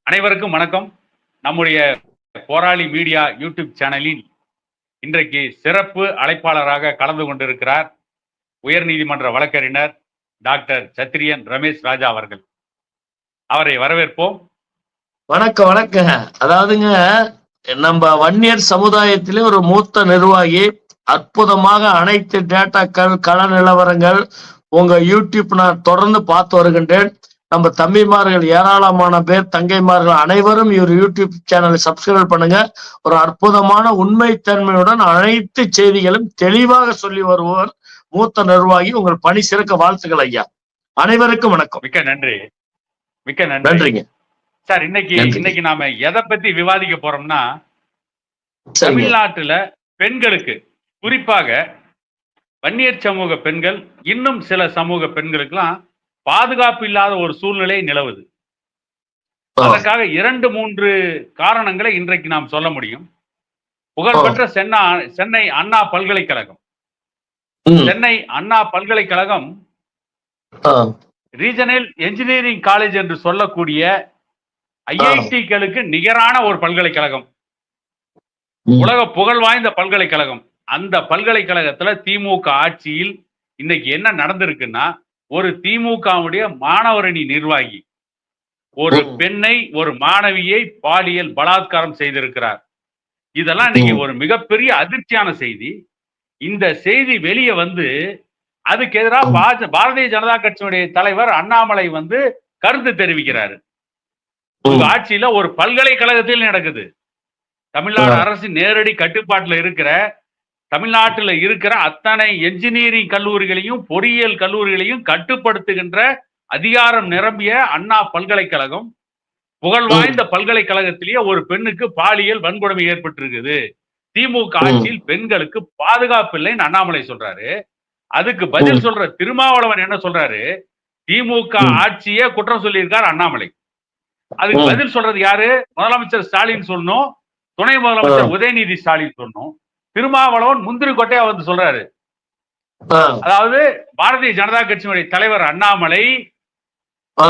அனைவருக்கும் வணக்கம். நம்முடைய போராளி மீடியா யூடியூப் சேனலில் இன்றைக்கு சிறப்பு அழைப்பாளராக கலந்து கொண்டிருக்கிறார் உயர்நீதிமன்ற வழக்கறிஞர் டாக்டர் சத்திரியன் ரமேஷ் ராஜா அவர்கள். அவரை வரவேற்போம். வணக்கம் வணக்கங்க. அதாவதுங்க, நம்ம வன்னியர் சமுதாயத்திலே ஒரு மூத்த நிர்வாகி, அற்புதமாக அனைத்து டேட்டாக்கள், கள நிலவரங்கள் உங்க யூடியூப் நான் தொடர்ந்து பார்த்து வருகின்றேன். நம்ம தம்பிமார்கள் ஏராளமான பேர், தங்கைமார்கள் அனைவரும் இவர் யூடியூப் சேனலை சப்ஸ்கிரைப் பண்ணுங்க. ஒரு அற்புதமான உண்மைத்தன்மையுடன் அனைத்து செய்திகளும் தெளிவாக சொல்லி வருபவர் மூத்த நிர்வாகி. உங்கள் பணி சிறக்க வாழ்த்துக்கள் ஐயா. அனைவருக்கும் வணக்கம். மிக்க நன்றி. மிக்க நன்றிங்க சார். இன்னைக்கு நாம எதை பத்தி விவாதிக்க போறோம்னா, தமிழ்நாட்டுல பெண்களுக்கு, குறிப்பாக வன்னியர் சமூக பெண்கள், இன்னும் சில சமூக பெண்களுக்கெல்லாம் பாதுகாப்பு இல்லாத ஒரு சூழ்நிலை நிலவுது. அதற்காக 2-3 காரணங்களை இன்றைக்கு நாம் சொல்ல முடியும். புகழ்பெற்ற சென்னை அண்ணா பல்கலைக்கழகம், சென்னை அண்ணா பல்கலைக்கழகம் ரீஜனல் என்ஜினியரிங் காலேஜ் என்று சொல்லக்கூடிய ஐஐடிகளுக்கு நிகரான ஒரு பல்கலைக்கழகம், உலக புகழ் வாய்ந்த பல்கலைக்கழகம். அந்த பல்கலைக்கழகத்துல திமுக ஆட்சியில் இன்னைக்கு என்ன நடந்திருக்குன்னா, ஒரு திமுகவுடைய மாணவரணி நிர்வாகி ஒரு பெண்ணை, ஒரு மாணவியை பாலியல் பலாத்காரம் செய்திருக்கிறார். இதெல்லாம் இன்னைக்கு ஒரு மிகப்பெரிய அதிர்ச்சியான செய்தி. இந்த செய்தி வெளியே வந்து அதுக்கு எதிராக பாரதிய ஜனதா கட்சியினுடைய தலைவர் அண்ணாமலை கருத்து தெரிவிக்கிறாரு. ஆட்சியில ஒரு பல்கலைக்கழகத்தில் நடக்குது. தமிழ்நாடு அரசு நேரடி கட்டுப்பாட்டில் இருக்கிற, தமிழ்நாட்டில் இருக்கிற அத்தனை என்ஜினியரிங் கல்லூரிகளையும் பொறியியல் கல்லூரிகளையும் கட்டுப்படுத்துகின்ற அதிகாரம் நிரம்பிய அண்ணா பல்கலைக்கழகம், புகழ் வாய்ந்த பல்கலைக்கழகத்திலேயே ஒரு பெண்ணுக்கு பாலியல் வன்கொடுமை ஏற்பட்டிருக்குது. திமுக ஆட்சியில் பெண்களுக்கு பாதுகாப்பு இல்லைன்னு அண்ணாமலை சொல்றாரு. அதுக்கு பதில் சொல்ற திருமாவளவன் என்ன சொல்றாரு? திமுக ஆட்சியே குற்றம் சொல்லியிருக்கார் அண்ணாமலை. அதுக்கு பதில் சொல்றது யாரு? முதலமைச்சர் ஸ்டாலின் சொல்லணும், துணை முதலமைச்சர் உதயநிதி ஸ்டாலின் சொல்லணும். திருமாவளவன் முந்திரி கொட்டையா சொல்றாரு. அதாவது பாரதிய ஜனதா கட்சியினுடைய தலைவர் அண்ணாமலை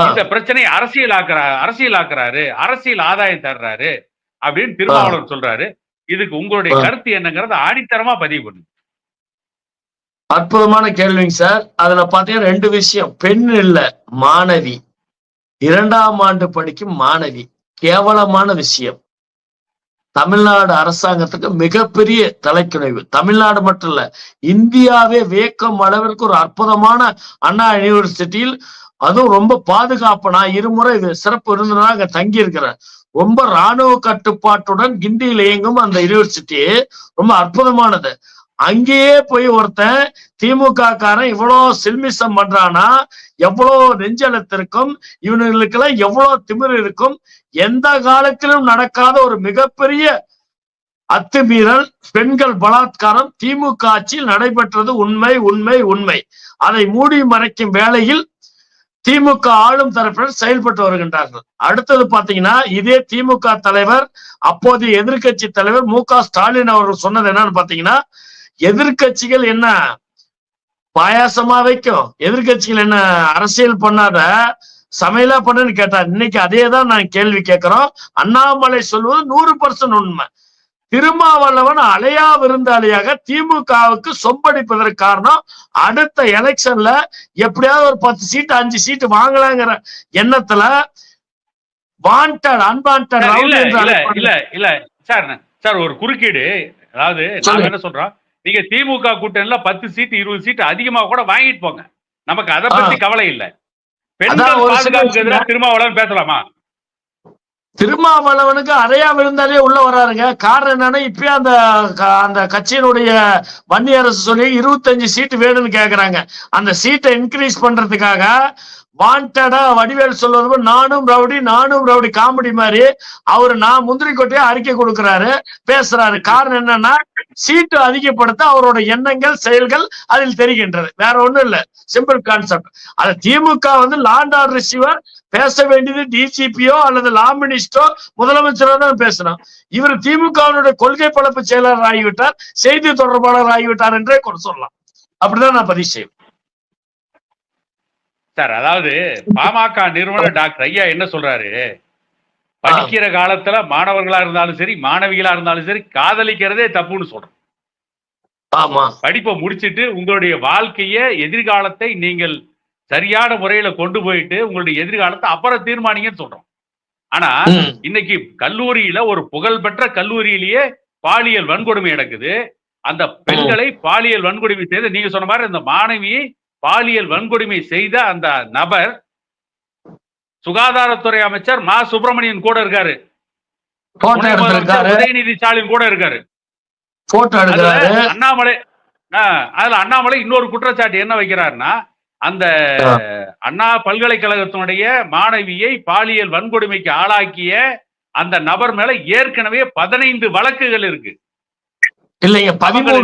இந்த பிரச்சனை அரசியலாக்குறாரு, அரசியல் ஆதாயம் தர்றாரு அப்படின்னு திருமாவளவன் சொல்றாரு. இதுக்கு உங்களுடைய கருத்து என்னங்கிறத ஆணித்தரமா பதிவு பண்ணுங்க. அற்புதமான கேள்விங்க சார். அதுல பாத்தீங்கன்னா 2 விஷயம். பெண் இல்ல, மாணவி, 2ஆம் ஆண்டு படிக்கும் மாணவி. கேவலமான விஷயம். தமிழ்நாடு அரசாங்கத்துக்கு மிகப்பெரிய தலைக்குறைவு. தமிழ்நாடு மட்டும் இல்ல, இந்தியாவே வியக்கும் அளவிற்கு ஒரு அற்புதமான அண்ணா யூனிவர்சிட்டியில், அதுவும் ரொம்ப பாதுகாப்பு. நான் 2 முறை சிறப்பு விருந்தினராக அங்க தங்கி இருக்கிறேன். ரொம்ப இராணுவ கட்டுப்பாட்டுடன் கிண்டியில் இயங்கும் அந்த யூனிவர்சிட்டி ரொம்ப அற்புதமானது. அங்கேயே போய் ஒருத்தன் திமுக காரன் இவ்வளவு சில்மிசம் பண்றானா, எவ்வளவு நெஞ்செழுத்திருக்கும், இவனுங்களுக்கெல்லாம் எவ்வளவு திமிர் இருக்கும். எந்த காலத்திலும் நடக்காத ஒரு மிகப்பெரிய அத்துமீறல், பெண்கள் பலாத்காரம் திமுக ஆட்சியில் நடைபெற்றது. உண்மை உண்மை உண்மை. அதை மூடி மறைக்கும் வேளையில் திமுக ஆளும் தரப்பினர் செயல்பட்டு வருகின்றார்கள். அடுத்தது பாத்தீங்கன்னா, இதே திமுக தலைவர், அப்போதைய எதிர்கட்சி தலைவர் மு.க. ஸ்டாலின் அவர்கள் சொன்னது என்னன்னு பாத்தீங்கன்னா, எதிர்கட்சிகள் என்ன பாயாசமா வைக்கும், எதிர்கட்சிகள் என்ன அரசியல் பண்ணாத சமையலா பண்ணுன்னு கேட்டார். இன்னைக்கு அதேதான் நான் கேள்வி கேட்கிறோம். அண்ணாமலை சொல்வது 100% உண்மை. திருமாவளவன் அலையா விருந்தாளியாக திமுகவுக்கு சொம்படிப்பதற்கு காரணம், அடுத்த எலெக்ஷன்ல எப்படியாவது ஒரு 10 சீட்டு 5 சீட்டு வாங்கலாங்கிற எண்ணத்துல சார் ஒரு குறுக்கீடு. அதாவது நாங்க என்ன சொல்றோம், நீங்க திமுக கூட்டணில 10 சீட்டு 20 சீட்டு அதிகமா கூட வாங்கிட்டு போங்க, நமக்கு அதை பத்தி கவலை இல்லை. பெண்கள் பாதுகாப்புக்கு எதிராக திருமாவளவன் பேசலாமா? திருமாவளவனுக்கு அறையா விழுந்தாலே உள்ள வராருங்க. காரணம் என்னன்னா, இப்பயே அந்த கட்சியினுடைய வன்னி அரசு சொல்லி 25 சீட்டு வேணும்னு கேக்குறாங்க. அந்த சீட்டை இன்க்ரீஸ் பண்றதுக்காக வாண்டடா வடிவேல் சொல்வது நானும் ரவுடி காமெடி மாதிரி நான் முந்திரி கொட்டையா அறிக்கை கொடுக்கிறாரு, பேசுறாரு. காரணம் என்னன்னா, சீட்டு அதிகப்படுத்த அவரோட எண்ணங்கள் செயல்கள் அதில் தெரிகின்றது. வேற ஒண்ணும் இல்ல, சிம்பிள் கான்செப்ட். அது திமுக லாண்ட் ஆர்டர் ரிசீவர் பேச வேண்டியது டிஜிபியோ அல்லது லா மினிஸ்டரோ முதலமைச்சரோ தான் பேசணும். இவர் திமுகவினுடைய கொள்கை பரப்பு செயலாளர் ஆகிவிட்டார், செய்தி தொடர்பாளர் ஆகிவிட்டார் என்றே சொல்லலாம். அப்படிதான் நான் பதிவு செய்வேன் சார். அதாவது பாமக நிறுவனர் டாக்டர் ஐயா என்ன சொல்றாரு, படிக்கிற காலத்துல மாணவர்களா இருந்தாலும் சரி, மாணவிகளா இருந்தாலும் சரி, காதலிக்கிறதே தப்புன்னு சொல்றேன். ஆமா. படிப்பை முடிச்சிட்டு உங்களுடைய வாழ்க்கைய, எதிர்காலத்தை நீங்கள் சரியான முறையில கொண்டு போயிட்டு உங்களுடைய எதிர்காலத்தை அப்புறம் தீர்மானிங்கன்னு சொல்றோம். ஆனா இன்னைக்கு கல்லூரியில ஒரு புகழ்பெற்ற கல்லூரியிலேயே பாலியல் வன்கொடுமை நடக்குது. அந்த பெண்களை பாலியல் வன்கொடுமை செய்த, நீங்க சொன்ன மாதிரி அந்த மாணவியை பாலியல் வன்கொடுமை செய்த அந்த நபர் சுகாதாரத்துறை அமைச்சர் மா சுப்பிரமணியன் கூட இருக்காரு. துணை முதலமைச்சர் உதயநிதி ஸ்டாலின் கூட இருக்காரு. அண்ணாமலை அதுல அண்ணாமலை இன்னொரு குற்றச்சாட்டு என்ன வைக்கிறாருன்னா, அந்த அண்ணா பல்கலைக்கழகத்தினுடைய மாணவியை பாலியல் வன்கொடுமைக்கு ஆளாக்கிய அந்த நபர் மேல ஏற்கனவே 15 வழக்குகள் இருக்கு. இல்லைங்க, 13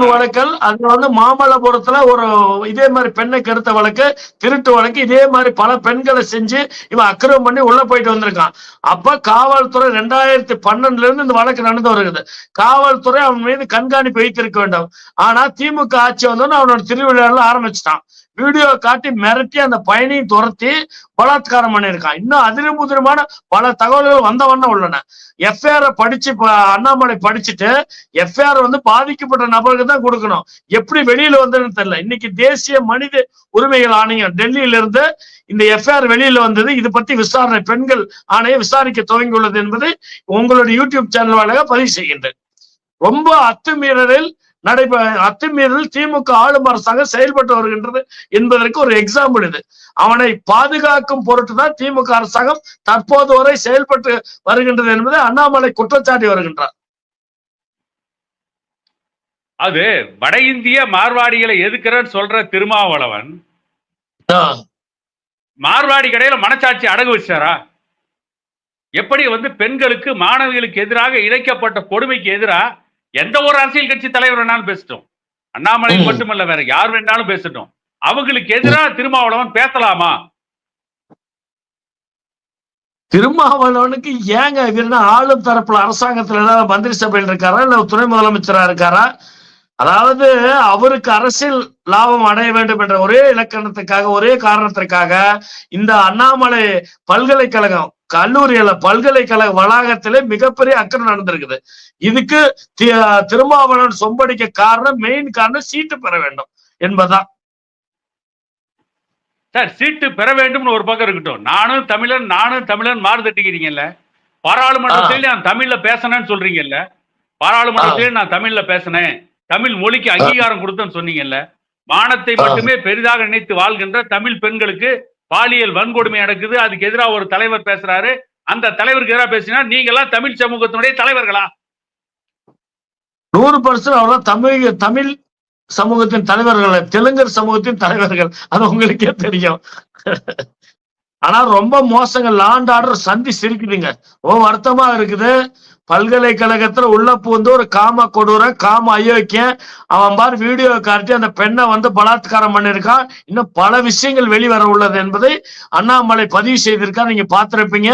வழக்குகள். அதுல வந்து மாமல்லபுரத்துல ஒரு இதே மாதிரி பெண்ணை கெடுத்த வழக்கு, திருட்டு வழக்கு, இதே மாதிரி பல பெண்களை செஞ்சு இவன் அக்கிரமம் பண்ணி உள்ள போயிட்டு வந்திருக்கான். அப்ப காவல்துறை 2012 இருந்து இந்த வழக்கு நடந்து வருகிறது. காவல்துறை அவன் மீது கண்காணிப்பு வைத்திருக்க வேண்டும். ஆனா திமுக ஆட்சி வந்தோன்னு அவனோட திருவிழா ஆரம்பிச்சுட்டான். வீடியோ காட்டி மிரட்டி அந்த பயணியை துரத்தி பலாத்காரம் பண்ணியிருக்கான். இன்னும் அதிர்முதிரமான பல தகவல்கள் வந்த வண்ணம் உள்ளன. எஃப்ஐஆர் படிச்சு அண்ணாமலை படிச்சுட்டு எஃப்ஐஆர் வந்து பாதிக்கப்பட்ட நபருக்கு தான் கொடுக்கணும். எப்படி வெளியில வந்ததுன்னு தெரியல. இன்னைக்கு தேசிய மனித உரிமைகள் ஆணையம் டெல்லியில இருந்து இந்த எஃப்ஐஆர் வெளியில வந்தது. இது பத்தி விசாரணை பெண்கள் ஆணையம் விசாரிக்க துவங்கியுள்ளது என்பது உங்களுடைய யூடியூப் சேனல் வாயிலாக பதிவு செய்கின்றேன். ரொம்ப அத்துமீறல் திமுக ஆளும் அரசாங்கம் செயல்பட்டு வருகின்றது என்பதற்கு ஒரு எக்ஸாம்பிள் இது. அவனை பாதுகாக்கும் பொருட்டு தான் திமுக அரசாங்கம் தற்போது வரை செயல்பட்டு வருகின்றது என்பதை அண்ணாமலை குற்றச்சாட்டி வருகின்றார். அது வட இந்திய மார்வாடிகளை எதுக்குறன்னு சொல்ற திருமாவளவன் மார்வாடி கடையில மனச்சாட்சி அடகு வச்சாரா? எப்படி வந்து பெண்களுக்கு மாணவிகளுக்கு எதிராக இழைக்கப்பட்ட கொடுமைக்கு எதிராக எந்த ஒரு அரசியல் கட்சி தலைவர் வேணாலும் பேசட்டும், அண்ணாமலை மட்டுமல்ல வேற யார் வேணாலும் பேசட்டும், அவங்களுக்கு எதிராக திருமாவளவன் பேசலாமா? திருமாவளவனுக்கு ஏங்க இவருன்னா ஆளும் தரப்புல அரசாங்கத்துல ஏதாவது மந்திரி சபையில் இருக்காரா இல்ல துணை முதலமைச்சரா இருக்காரா? அதாவது அவருக்கு அரசியல் லாபம் அடைய வேண்டும் என்ற ஒரே இலக்கணத்துக்காக, ஒரே காரணத்திற்காக இந்த அண்ணாமலை பல்கலைக்கழகம் கல்லூரியில பல்கலைக்கழக வளாகத்திலே மிகப்பெரிய அக்கறை நடந்திருக்குது. இதுக்கு திருமாவளவன் சொம்படிக்க காரணம், மெயின் காரணம் சீட்டு பெற வேண்டும் என்பதுதான். சார், சீட்டு பெற வேண்டும்னு ஒரு பக்கம் இருக்கட்டும். நானும் தமிழன் மாறு தட்டிக்கிறீங்கல்ல. பாராளுமன்றத்தில் நான் தமிழ்ல பேசணும்னு சொல்றீங்கல்ல. பாராளுமன்றத்தில் நான் தமிழ்ல பேசினேன், தமிழ் மொழிக்கு அங்கீகாரம் கொடுத்தேன்னு சொன்னீங்கல்ல. மானத்தை மட்டுமே பெரிதாக நினைத்து வாழ்கின்ற தமிழ் பெண்களுக்கு பாலியல் வன்கொடுமை நடக்குது, அதுக்கு எதிராக ஒரு தலைவர் பேசுறாரு. அந்த தலைவருக்கு எதிராக பேசினா நீங்க எல்லாம் தமிழ் சமூகத்தினுடைய தலைவர்களா? 100% அவ்வளவு தமிழ் சமூகத்தின் தலைவர்கள், தெலுங்கர் சமூகத்தின் தலைவர்கள். அது உங்களுக்கே தெரியும். ஆனா ரொம்ப மோசங்க. லாண்ட் ஆர்டர் சந்தி சிரிக்குதுங்க. வருத்தமா இருக்குது. பல்கலைக்கழகத்துல உள்ள பூந்து ஒரு காம கொடூர காம அயோக்கியம் அவன் பாரு வீடியோ காட்டி அந்த பெண்ணை வந்து பலாத்காரம் பண்ணிருக்கான். இன்னும் பல விஷயங்கள் வெளிவர உள்ளது என்பதை அண்ணாமலை பதிவு செய்திருக்கார். நீங்க பார்த்திருப்பீங்க.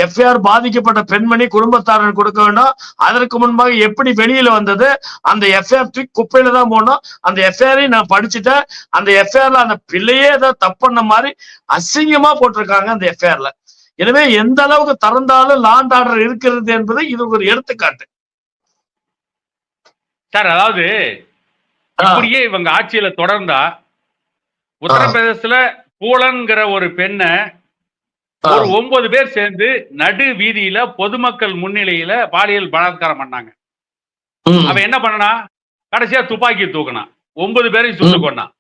எஃப்ஐஆர் பாதிக்கப்பட்ட பெண்மணி குடும்பத்தாரன் கொடுக்க வேண்டும். அதற்கு முன்பாக எப்படி வெளியில வந்தது, அந்த எஃப்ஐஆர் தூக்கி குப்பையில தான் போனோம். அந்த எஃப்ஐஆரையும் நான் படிச்சுட்டேன். அந்த எஃப்ஐஆர்ல அந்த பிள்ளையே ஏதாவது தப்பு பண்ண மாதிரி அசிங்கமா போட்டிருக்காங்க அந்த எஃப்ஐஆர்ல. எனவே எந்த அளவுக்கு திறந்தாலும் லாண்ட் ஆர்டர் இருக்கிறது என்பது இது ஒரு எடுத்துக்காட்டு. சார், அதாவது இப்படியே இவங்க ஆட்சியில தொடர்ந்தா உத்தரப்பிரதேசத்துல பூலன்கிற ஒரு பெண்ணை ஒரு 9 பேர் சேர்ந்து நடு வீதியில பொதுமக்கள் முன்னிலையில பாலியல் பலாத்காரம் பண்ணாங்க. அவன் என்ன பண்ணனா, கடைசியா துப்பாக்கி தூக்கினான், 9 பேரையும் சுட்டு கொண்டான்.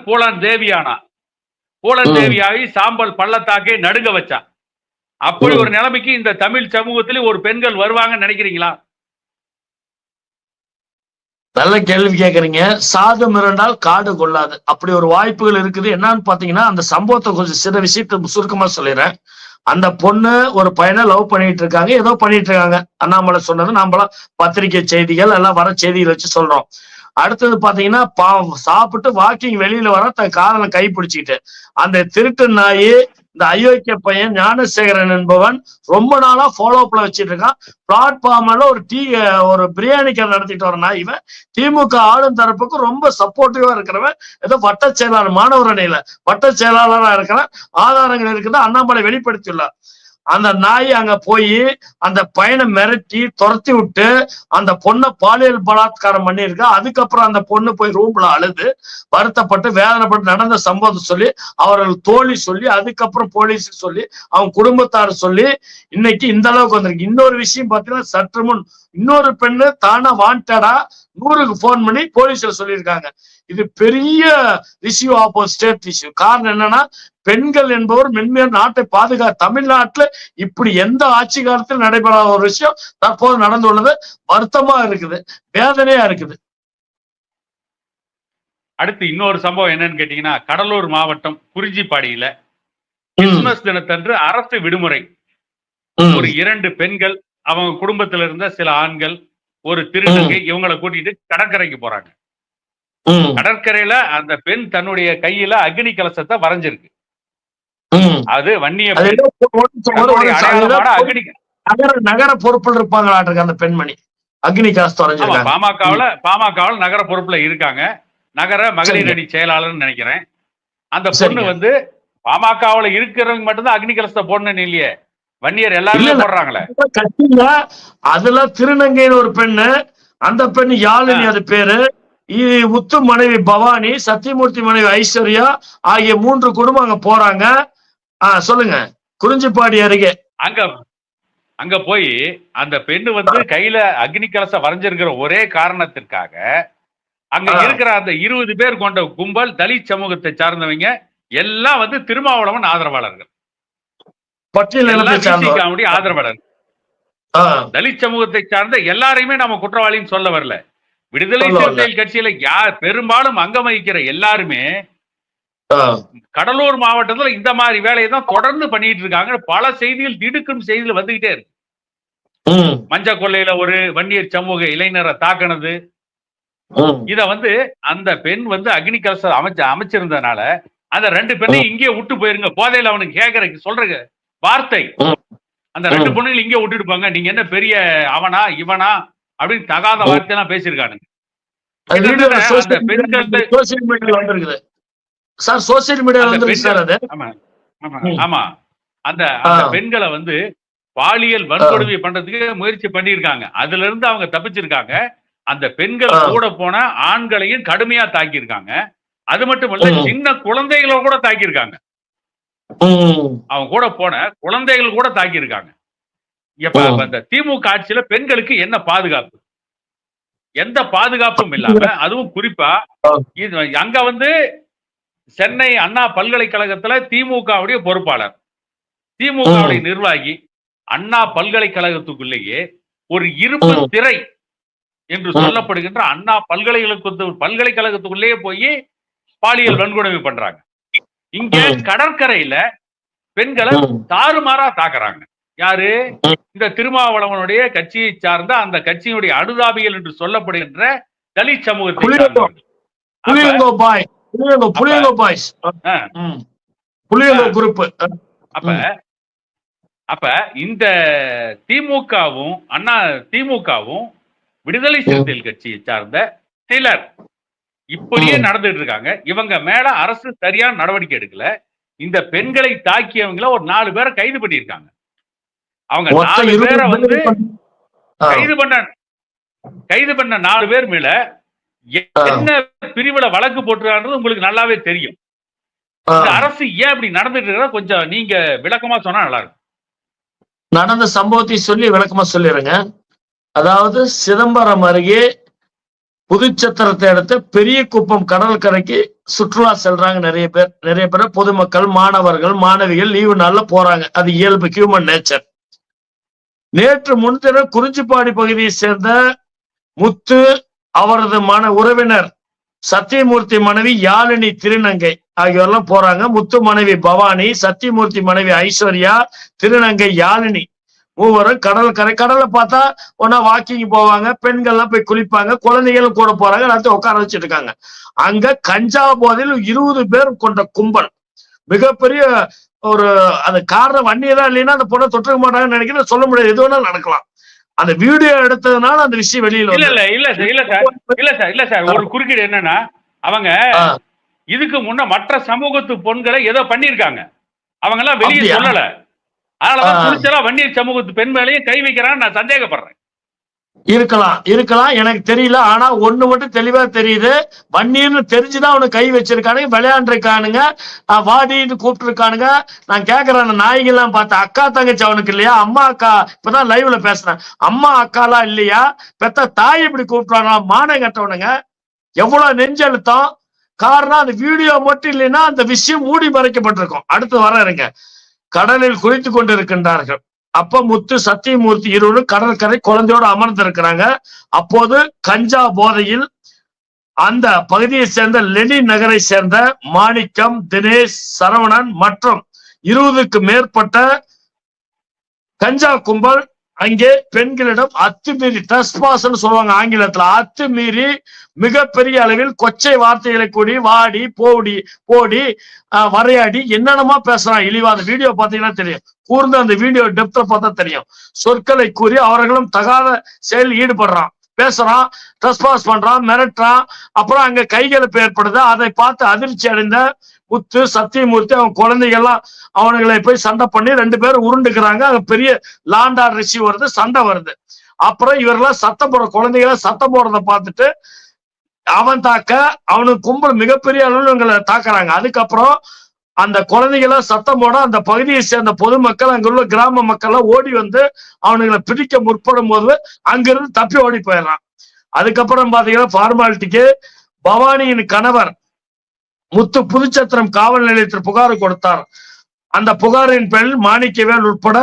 பூலன் தேவியானா, பூலன் தேவியாகி சாம்பல் பள்ளத்தாக்கை நடுங்க வச்சான். அப்படி ஒரு நிலைமைக்கு இந்த தமிழ் சமூகத்திலே ஒரு பெண்கள் வருவாங்கன்னு நினைக்கிறீங்களா? நல்ல கேள்வி கேக்குறீங்க. சாது மிரண்டால் காடு கொள்ளாது. அப்படி ஒரு வாய்ப்புகள் இருக்குது. என்னன்னு பாத்தீங்கன்னா, அந்த சம்பவத்தை கொஞ்சம் சில விஷயத்த சுருக்கமா சொல்லிடுறேன். அந்த பொண்ணு ஒரு பையனை லவ் பண்ணிட்டு இருக்காங்க, ஏதோ பண்ணிட்டு இருக்காங்க. அண்ணாமலை சொன்னது நாமெல்லாம் பத்திரிகை செய்திகள் எல்லாம் வர செய்திகள் வச்சு சொல்றோம். அடுத்தது பாத்தீங்கன்னா, சாப்பிட்டு வாக்கிங் வெளியில வர தன் காதலை கை பிடிச்சிக்கிட்டு அந்த திருட்டு நாயி இந்த அயோக்கிய பையன் ஞானசேகரன் என்பவன் ரொம்ப நாளா ஃபாலோ அப்ல வச்சிட்டு இருக்கான். பிளாட்ஃபார்ம்ல ஒரு பிரியாணி கடை நடத்திட்டு வரனா இவன் திமுக ஆளும் தரப்புக்கு ரொம்ப சப்போர்ட்டிவா இருக்கிறவன். ஏதோ வட்ட செயலாளர், மாணவர் அணியில வட்ட செயலாளரா இருக்கிறான். ஆதாரங்கள் இருக்குது, அண்ணாமலை வெளிப்படுத்தியுள்ளார். அந்த நாய் அங்க போய் அந்த பையனை மிரட்டி துரத்தி விட்டு அந்த பொண்ணை பாலியல் பலாத்காரம் பண்ணியிருக்கா. அதுக்கப்புறம் அந்த பொண்ணு போய் ரூம்ல அழுது வருத்தப்பட்டு வேதனைப்பட்டு நடந்த சம்பவத்தை சொல்லி அவர்கள் தோழி சொல்லி அதுக்கப்புறம் போலீஸ் சொல்லி அவங்க குடும்பத்தார் சொல்லி இன்னைக்கு இந்த அளவுக்கு வந்திருக்கு. இன்னொரு விஷயம் பார்த்தீங்கன்னா, சற்று முன் இன்னொரு பெண்ணு தானே வாண்டடா 100க்கு போன் பண்ணி போலீஸ்ல சொல்லியிருக்காங்க. இது பெரிய இஷ்யூ ஆஃப் ஸ்டேட் இஷ்யூ. காரணம் என்னன்னா, பெண்கள் என்பவர் மென்மேல் நாட்டை தமிழ்நாட்டுல இப்படி எந்த ஆட்சி காலத்தில் நடைபெறாத ஒரு விஷயம் தற்போது நடந்துள்ளது. வருத்தமா இருக்குது, வேதனையா இருக்குது. அடுத்து இன்னொரு சம்பவம் என்னன்னு கேட்டீங்கன்னா, கடலூர் மாவட்டம் குறிஞ்சிப்பாடியில கிறிஸ்துமஸ் தினத்தன்று அரசு விடுமுறை. ஒரு 2 பெண்கள், அவங்க குடும்பத்துல இருந்த சில ஆண்கள், ஒரு திருநங்கை, இவங்களை கூட்டிட்டு கடற்கரைக்கு போறாங்க. கடற்கரையில அந்த பெண் தன்னுடைய கையில அக்னி கலசத்தை வரைஞ்சிருக்கு. அது வன்னிய நகர பொறுப்பில் இருப்பாங்க அந்த பெண்மணி. அக்னி கலசத்தை பாமகவில் நகர பொறுப்புல இருக்காங்க. நகர மகளிர் அணி செயலாளர் நினைக்கிறேன். அந்த பொண்ணு வந்து பாமகவுல இருக்கிறவங்க மட்டும்தான் அக்னி கலசத்தை போடணும்னு இல்லையே, வன்னியர் எல்லாருமே போடுறாங்களே. அதுல திருநங்கைன்னு ஒரு பெண்ணு, அந்த பெண்ணு யாழினி, அது பேரு. முத்து மனைவி பவானி, சத்தியமூர்த்தி மனைவி ஐஸ்வர்யா ஆகிய 3 குடும்பம் அங்க போறாங்க. சொல்லுங்க. குறிஞ்சிப்பாடி அருகே அங்க போய் அந்த பெண்ணு வந்து கையில அக்னி கலசம் வரைஞ்சிருக்கிற ஒரே காரணத்திற்காக அங்க இருக்கிற அந்த 20 பேர் கொண்ட கும்பல் தலித் சமூகத்தை சார்ந்தவங்க எல்லாம் வந்து திருமாவளவன் ஆதரவாளர்கள், ஆதரவாளர்கள். தலித் சமூகத்தை சார்ந்த எல்லாரையுமே நம்ம குற்றவாளின்னு சொல்ல வரல. விடுதலை சிறுத்தைகள் கட்சியில பெரும்பாலும் அங்கம் வகிக்கிற எல்லாருமே கடலூர் மாவட்டத்துல இந்த மாதிரி வேலையை தான் தொடர்ந்து பண்ணிட்டு இருக்காங்க. பல செய்திகள், திடுக்கும் செய்திகள் வந்துகிட்டே இருக்கு. மஞ்ச கொள்ளையில ஒரு வன்னியர் சமூக இளைஞரை தாக்கினது, இத வந்து அந்த பெண் வந்து அக்னி கலசம் அமைச்சிருந்ததுனால அந்த 2 பெண்ணையும் இங்கே விட்டு போயிருங்க. போதையில அவனுக்கு கேட்கற சொல்ற வார்த்தை, அந்த 2 பொண்ணுகள் இங்கே விட்டுட்டு போங்க, நீங்க என்ன பெரிய அவனா இவனா அப்படின்னு தகாத வார்த்தை எல்லாம் பேசியிருக்கானுங்க. ஆமா, அந்த பெண்களை வந்து பாலியல் வன்கொடுமை பண்றதுக்கு முயற்சி பண்ணிருக்காங்க. அதுல இருந்து அவங்க தப்பிச்சிருக்காங்க. அந்த பெண்கள் கூட போன ஆண்களையும் கடுமையா தாக்கியிருக்காங்க. அது மட்டுமல்ல, சின்ன குழந்தைகளை கூட தாக்கியிருக்காங்க. அவங்க கூட போன குழந்தைகள் கூட தாக்கியிருக்காங்க. இந்த திமுக ஆட்சியில பெண்களுக்கு என்ன பாதுகாப்பு? எந்த பாதுகாப்பும் இல்லாம, அதுவும் குறிப்பா அங்க வந்து சென்னை அண்ணா பல்கலைக்கழகத்துல திமுகவுடைய பொறுப்பாளர், திமுகவுடைய நிர்வாகி, அண்ணா பல்கலைக்கழகத்துக்குள்ளேயே ஒரு இரும்பு திரை என்று சொல்லப்படுகின்ற அண்ணா பல்கலைக்கழகத்துக்குள்ளேயே போய் பாலியல் வன்கொடுமை பண்றாங்க. இங்க கடற்கரையில பெண்களை தாறுமாறா தாக்குறாங்க. யாரு? இந்த திருமாவளவனுடைய கட்சியை சார்ந்த அந்த கட்சியினுடைய அனுதாபிகள் என்று சொல்லப்படுகின்ற தலித் சமூகத்தை அப்ப இந்த திமுகவும் விடுதலை சிறுத்தைகள் கட்சியை சார்ந்த சிலர் இப்படியே நடந்துட்டு இருக்காங்க. இவங்க மேல அரசு சரியான நடவடிக்கை எடுக்கல. இந்த பெண்களை தாக்கியவங்கள ஒரு 4 பேரை கைது பண்ணியிருக்காங்க. அவங்க 4 பேரை வந்து கைது பண்ண 4 பேர் மேல என்ன பிரிவுல வழக்கு போட்டுருக்கான்றது உங்களுக்கு நல்லாவே தெரியும். இந்த அரசு ஏன் இப்படி நடந்துட்டு இருக்கிற கொஞ்சம் நீங்க விளக்கமா சொன்னா நல்லா இருக்கும். நடந்த சம்பவத்தை சொல்லி விளக்கமா சொல்லிடுங்க. அதாவது சிதம்பரம் அருகே புதுச்சத்திரத்தை அடுத்து பெரிய குப்பம் கடற்கரைக்கு சுற்றுலா செல்றாங்க நிறைய பேர் பொதுமக்கள், மாணவர்கள், மாணவிகள் லீவு நாள்ல போறாங்க. அது இயல்பு, ஹியூமன் நேச்சர். நேற்று முன்தினம் குறிஞ்சிப்பாடி பகுதியை சேர்ந்த முத்து, அவரது உறவினர் சத்தியமூர்த்தி மனைவி யாழினி திருநங்கை ஆகியோரெல்லாம் போறாங்க. முத்து மனைவி பவானி, சத்தியமூர்த்தி மனைவி ஐஸ்வர்யா, திருநங்கை யாழினி மூவரும் கடலை பார்த்தா ஒன்னா வாக்கிங் போவாங்க. பெண்கள்லாம் போய் குளிப்பாங்க, குழந்தைகளும் கூட போறாங்க. எல்லாத்தையும் உட்கார வச்சுட்டு இருக்காங்க. அங்க கஞ்சா போதையில் 20 பேர் கொண்ட கும்பல் மிகப்பெரிய ஒரு அது காரணம் வன்னியதான் இல்லைன்னா அந்த பொண்ணை தொட்டுக்க மாட்டாங்கன்னு நினைக்கிறேன். சொல்ல முடியாது, எது வேணாலும் நடக்கலாம். அந்த வீடியோ எடுத்ததுனால அந்த விஷயம் வெளியில இல்ல வந்து இல்ல இல்ல இல்ல சார் இல்ல சார் இல்ல சார் ஒரு குறுக்கீடு என்னன்னா அவங்க இதுக்கு முன்ன மற்ற சமூகத்து பொண்களை ஏதோ பண்ணிருக்காங்க, அவங்க எல்லாம் வெளியே அப்படியா? சொல்லல. அதனாலதான் துணிச்சலா வன்னியர் சமூகத்து பெண் மேலையும் கை வைக்கிறான்னு நான் சந்தேகப்படுறேன். இருக்கலாம் எனக்கு தெரியல. ஆனா ஒண்ணு மட்டும் தெளிவா தெரியுது, வன்னியர்னு தெரிஞ்சுதான் அவனுக்கு கை வச்சிருக்கானுங்க, விளையாண்டுருக்கானுங்க, வாடின்னு கூப்பிட்டு இருக்கானுங்க. நான் கேக்குறேன், அந்த நாய்கள்லாம் பார்த்தேன், அக்கா தங்கச்சி அவனுக்கு இல்லையா? அம்மா அக்கா, இப்பதான் லைவ்ல பேசுறேன், அம்மா அக்காலாம் இல்லையா? பெத்த தாய் இப்படி கூப்பிட்டானா? மானம் கட்டவனுங்க, எவ்வளவு நெஞ்செழுத்தம். காரணம் அந்த வீடியோ மட்டும் இல்லைன்னா அந்த விஷயம் மூடி மறைக்கப்பட்டிருக்கும். அடுத்து வர்றேங்க. கடலில் குளித்து கொண்டிருக்கின்றார்கள். அப்ப முத்து, சத்தியமூர்த்தி இருவரும் கடற்கரை குழந்தையோடு அமர்ந்திருக்கிறாங்க. அப்போது கஞ்சா போதையில் அந்த பகுதியை சேர்ந்த லெனின் நகரை சேர்ந்த மாணிக்கம், தினேஷ், சரவணன் மற்றும் 20க்கு மேற்பட்ட கஞ்சா கும்பல் அங்கே பெண்களிடம் அத்துமீறி, ட்ரெஸ்பாஸ்ன்னு சொல்லுவாங்க ஆங்கிலத்துல, அத்துமீறி மிகப்பெரிய அளவில் கொச்சை வார்த்தைகளை கூடி வாடி போடி போடி வரையாடி என்னென்னமா பேசுறான் இழிவா. அந்த வீடியோ பாத்தீங்கன்னா தெரியும், கூர்ந்து அந்த வீடியோ டெப்த பார்த்தா தெரியும். சொற்களை கூறி அவர்களும் தகாத செயலில் ஈடுபடுறான், பேசுறான், ட்ரெஸ்பாஸ் பண்றான், மிரட்டுறான். அப்புறம் அங்க கைகலப்பு ஏற்படுது. அதை பார்த்து அதிர்ச்சி அடைந்த முத்து, சத்தியமூர்த்தி அவங்க குழந்தைகள்லாம் அவனுங்களை போய் சண்டை பண்ணி 2 பேரும் உருண்டுக்கிறாங்க. அங்க பெரிய லாண்டா ரிசீவ் வருது, சண்டை வருது. அப்புறம் இவரெல்லாம் சத்தம் போடுற, குழந்தைகளை சத்தம் போடுறத பார்த்துட்டு அவன் தாக்க, அவனுக்கு கும்பல் மிகப்பெரிய அளவில் இவங்களை தாக்குறாங்க. அதுக்கப்புறம் அந்த குழந்தைகளை சத்தம் போட அந்த பகுதியை சேர்ந்த பொதுமக்கள், அங்குள்ள கிராம மக்கள் ஓடி வந்து அவனுங்களை பிடிக்க முற்படும் போது அங்கிருந்து தப்பி ஓடி போயிடறான். அதுக்கப்புறம் பாத்தீங்கன்னா ஃபார்மாலிட்டிக்கு பவானியின் கணவர் முத்து புதுச்சத்திரம் காவல் நிலையத்தில் புகார் கொடுத்தார். அந்த புகாரின் பேரில் மாணிக்கவேல் உட்பட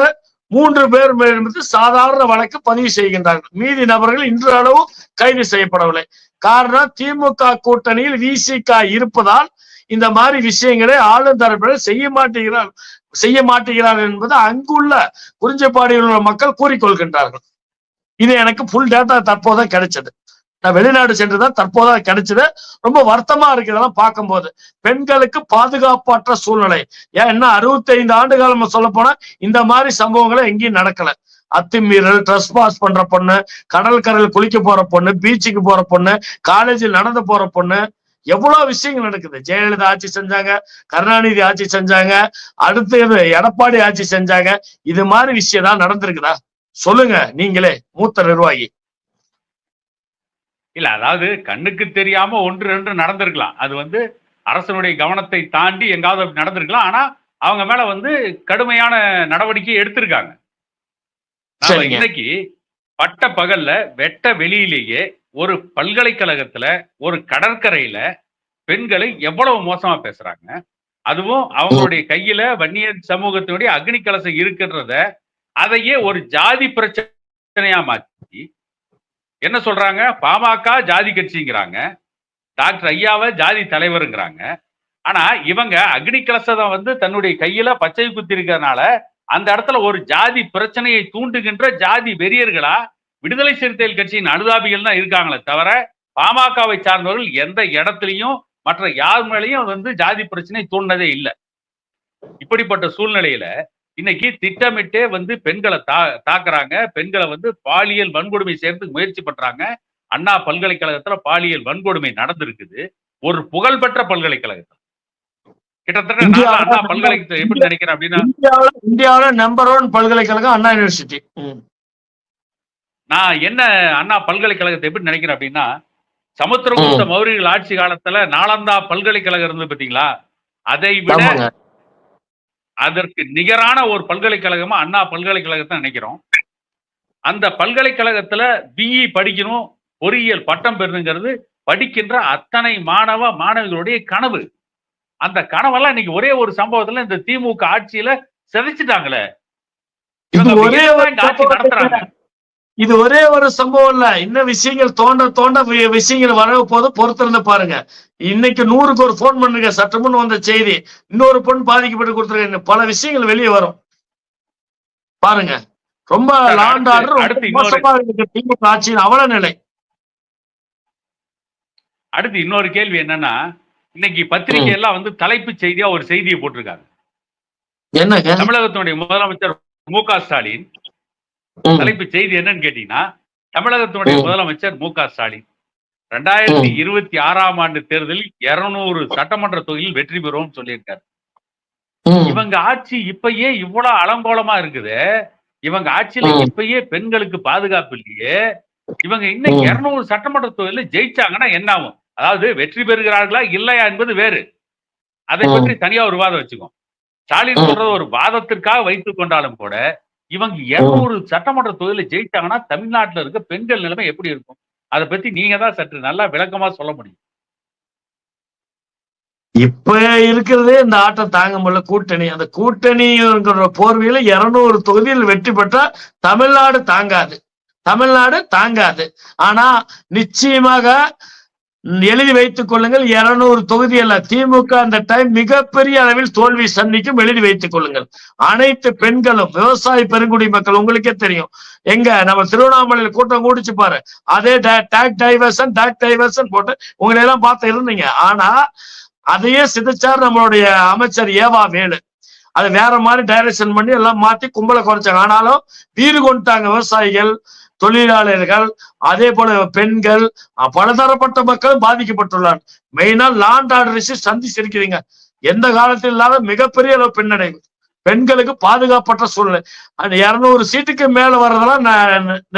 3 பேர் மீது சாதாரண வழக்கு பதிவு செய்கின்றார்கள். மீதி நபர்கள் இன்று அளவு கைது செய்யப்படவில்லை. காரணம், திமுக கூட்டணியில் விசிக இருப்பதால் இந்த மாதிரி விஷயங்களை ஆளும் தரப்பினர் செய்ய மாட்டேங்கிறார் என்பது அங்குள்ள குறிஞ்சிப்பாடியில் உள்ள மக்கள் கூறிக்கொள்கின்றார்கள். இது எனக்கு ஃபுல் டேட்டா தற்போதான் கிடைச்சது. நான் வெளிநாடு சென்றுதான் தற்போதான் கிடைச்சது. ரொம்ப வருத்தமா இருக்கு இதெல்லாம் பார்க்கும்போது. பெண்களுக்கு பாதுகாப்பற்ற சூழ்நிலை. ஏன்னா 65 ஆண்டு காலமா சொல்ல போனா இந்த மாதிரி சம்பவங்களை எங்கேயும் நடக்கல. அத்துமீறல், ட்ரெஸ்பாஸ் பண்ற பொண்ணு, கடற்கரையில் குளிக்க போற பொண்ணு, பீச்சுக்கு போற பொண்ணு, காலேஜில் நடந்து போற பொண்ணு, எவ்வளவு விஷயங்கள் நடக்குது. ஜெயலலிதா ஆட்சி செஞ்சாங்க, கருணாநிதி ஆட்சி செஞ்சாங்க, அடுத்து எடப்பாடி ஆட்சி செஞ்சாங்க. இது மாதிரி விஷயம் தான் நடந்திருக்குதா? சொல்லுங்க நீங்களே, மூத்த நிர்வாகி. இல்ல, அதாவது கண்ணுக்கு தெரியாம 1, 2 நடந்திருக்கலாம். அது அரசனுடைய கவனத்தை தாண்டி எங்காவது நடந்திருக்கலாம். ஆனா அவங்க மேல கடுமையான நடவடிக்கை எடுத்திருக்காங்க. இன்னைக்கு பட்ட பகல்ல வெட்ட வெளியிலேயே ஒரு பல்கலைக்கழகத்துல ஒரு கடற்கரையில பெண்களை எவ்வளவு மோசமா பேசுறாங்க. அதுவும் அவங்களுடைய கையில வன்னியர் சமூகத்தினுடைய அக்னி கலசம் இருக்கின்றத அதையே ஒரு ஜாதி பிரச்சனையா மாற்றி என்ன சொல்றாங்க, பாமக ஜாதி கட்சிங்கிறாங்க, டாக்டர் ஐயாவை ஜாதி தலைவருங்கிறாங்க. ஆனா இவங்க அக்னி கலசத்தை தன்னுடைய கையில பச்சை குத்தி இருக்கிறதுனால அந்த இடத்துல ஒரு ஜாதி பிரச்சனையை தூண்டுகின்ற ஜாதி வெறியர்களா விடுதலை சிறுத்தைகள் கட்சியின் அனுதாபிகள் தான் இருக்காங்களே தவிர பாமகவை சார்ந்தவர்கள் எந்த இடத்துலையும் மற்ற யார் மேலையும் ஜாதி பிரச்சனை தூண்டினதே இல்லை. இப்படிப்பட்ட சூழ்நிலையில இன்னைக்கு திட்டமிட்டே பெண்களை தாக்குறாங்க. பெண்களை பாலியல் வன்கொடுமை செய்யறதுக்கு முயற்சி பண்றாங்க. அண்ணா பல்கலைக்கழகத்துல பாலியல் வன்கொடுமை நடந்திருக்குது. ஒரு புகழ்பெற்ற பல்கலைக்கழகத்துல கிட்டத்தட்ட அண்ணா பல்கலைக்கழகத்தை எப்படி நினைக்கிறேன் அப்படின்னா, இந்தியாவில் நம்பர் 1 பல்கலைக்கழகம் அண்ணா யூனிவர்சிட்டி. நான் என்ன அண்ணா பல்கலைக்கழகத்தை எப்படி நினைக்கிறேன் அப்படின்னா, சமுத்திரகுப்த மௌரியர்கள் ஆட்சி காலத்துல நாலந்தா பல்கலைக்கழகம் இருந்தது பாத்தீங்களா, அதை விட அதற்கு நிகரான ஒரு பல்கலைக்கழகமா அண்ணா பல்கலைக்கழகத்தை நினைக்கிறோம். அந்த பல்கலைக்கழகத்துல பிஇ படிக்கணும், பொறியியல் பட்டம் பெறணுங்கிறது படிக்கின்ற அத்தனை மாணவர்களுடைய கனவு. அந்த கனவெல்லாம் இன்னைக்கு ஒரே ஒரு சம்பவத்துல இந்த திமுக ஆட்சியில சிதைச்சிட்டாங்களே. இது ஒரே ஒரு சம்பவம் இல்ல, இன்னும் விஷயங்கள் தோண்ட விஷயங்கள் வர போது பொறுத்திருந்து பாருங்க. இன்னைக்கு 100க்கு ஒரு போன் பண்ணுங்க, சற்று முன் வந்த செய்தி, இன்னொரு பொண்ணு பாதிக்கப்பட்டு கொடுத்துருக்க, பல விஷயங்கள் வெளியே வரும் பாருங்க. ரொம்ப லாண்ட் ஆர்டர் மோசமா இருக்கு திமுக ஆட்சியின் அவல நிலை. அடுத்து இன்னொரு கேள்வி என்னன்னா, இன்னைக்கு பத்திரிகை எல்லாம் வந்து தலைப்பு செய்தியா ஒரு செய்தியை போட்டிருக்காங்க. என்னங்க? தமிழகத்தினுடைய முதலமைச்சர் மு.க. ஸ்டாலின் தலைப்பு செய்தி என்னன்னு கேட்டீங்கன்னா, தமிழகத்தினுடைய முதலமைச்சர் மு.க. ஸ்டாலின் 2026ஆம் ஆண்டு தேர்தலில் 200 சட்டமன்ற தொகுதியில் வெற்றி பெறுவோம் சொல்லியிருக்காரு. இவங்க ஆட்சி இப்பயே இவ்வளவு அலங்கோலமா இருக்குது. இவங்க ஆட்சியில இப்பயே பெண்களுக்கு பாதுகாப்பு இல்லையே. இவங்க இன்னும் 200 சட்டமன்ற தொகுதியில ஜெயிச்சாங்கன்னா என்ன ஆகும்? அதாவது வெற்றி பெறுகிறார்களா இல்லையா என்பது வேறு. அதை பற்றி தனியா ஒரு விவாதம் வச்சுக்கோம். ஸ்டாலின் சொல்றது ஒரு வாதத்திற்காக வைத்துக் கொண்டாலும் கூட இவங்க 200 சட்டமன்ற தொகுதியில ஜெயிச்சாங்கன்னா தமிழ்நாட்டில் இருக்க பெண்கள் நிலைமை எப்படி இருக்கும்? அதை பத்தி நீங்க தான் சற்று நல்லா விளக்கமா சொல்ல முடியும். இப்ப இருக்கிறதே இந்த ஆட்டம் தாங்க முடியல கூட்டணி. அந்த கூட்டணி போர்வையில 200 தொகுதியில் வெற்றி பெற்றா தமிழ்நாடு தாங்காது. ஆனா நிச்சயமாக எழுதி வைத்துக் கொள்ளுங்கள், 200 தொகுதி அல்ல, திமுக அந்த டைம் மிகப்பெரிய அளவில் தோல்வி சந்திக்கும். எழுதி வைத்துக் கொள்ளுங்கள். அனைத்து பெண்களும், விவசாய பெருங்குடி மக்கள், உங்களுக்கே தெரியும், எங்க நம்ம திருவண்ணாமலையில் கூட்டம் கூடிச்சு பாரு, அதே டாக் டைவர்சன் போட்டு உங்களை எல்லாம் பார்த்து இருந்தீங்க. ஆனா அதையே சிதைச்சார் நம்மளுடைய அமைச்சர் ஏவா வேலு. அதை வேற மாதிரி டைரக்ஷன் பண்ணி எல்லாம் மாத்தி கும்பலை குறைச்சாங்க. ஆனாலும் வீறு கொண்டுட்டாங்க விவசாயிகள், தொழிலாளர்கள், அதே போல பெண்கள், பலதரப்பட்ட மக்கள் பாதிக்கப்பட்டுள்ளார். மெயினா லாண்ட் ஆர்டர் இஷ்யூ சந்திச்சிருக்கிறீங்க. எந்த காலத்தில் இல்லாத மிகப்பெரிய அளவு பின்னடைவு. பெண்களுக்கு பாதுகாப்பற்ற சூழ்நிலை. 200 சீட்டுக்கு மேல வர்றதெல்லாம்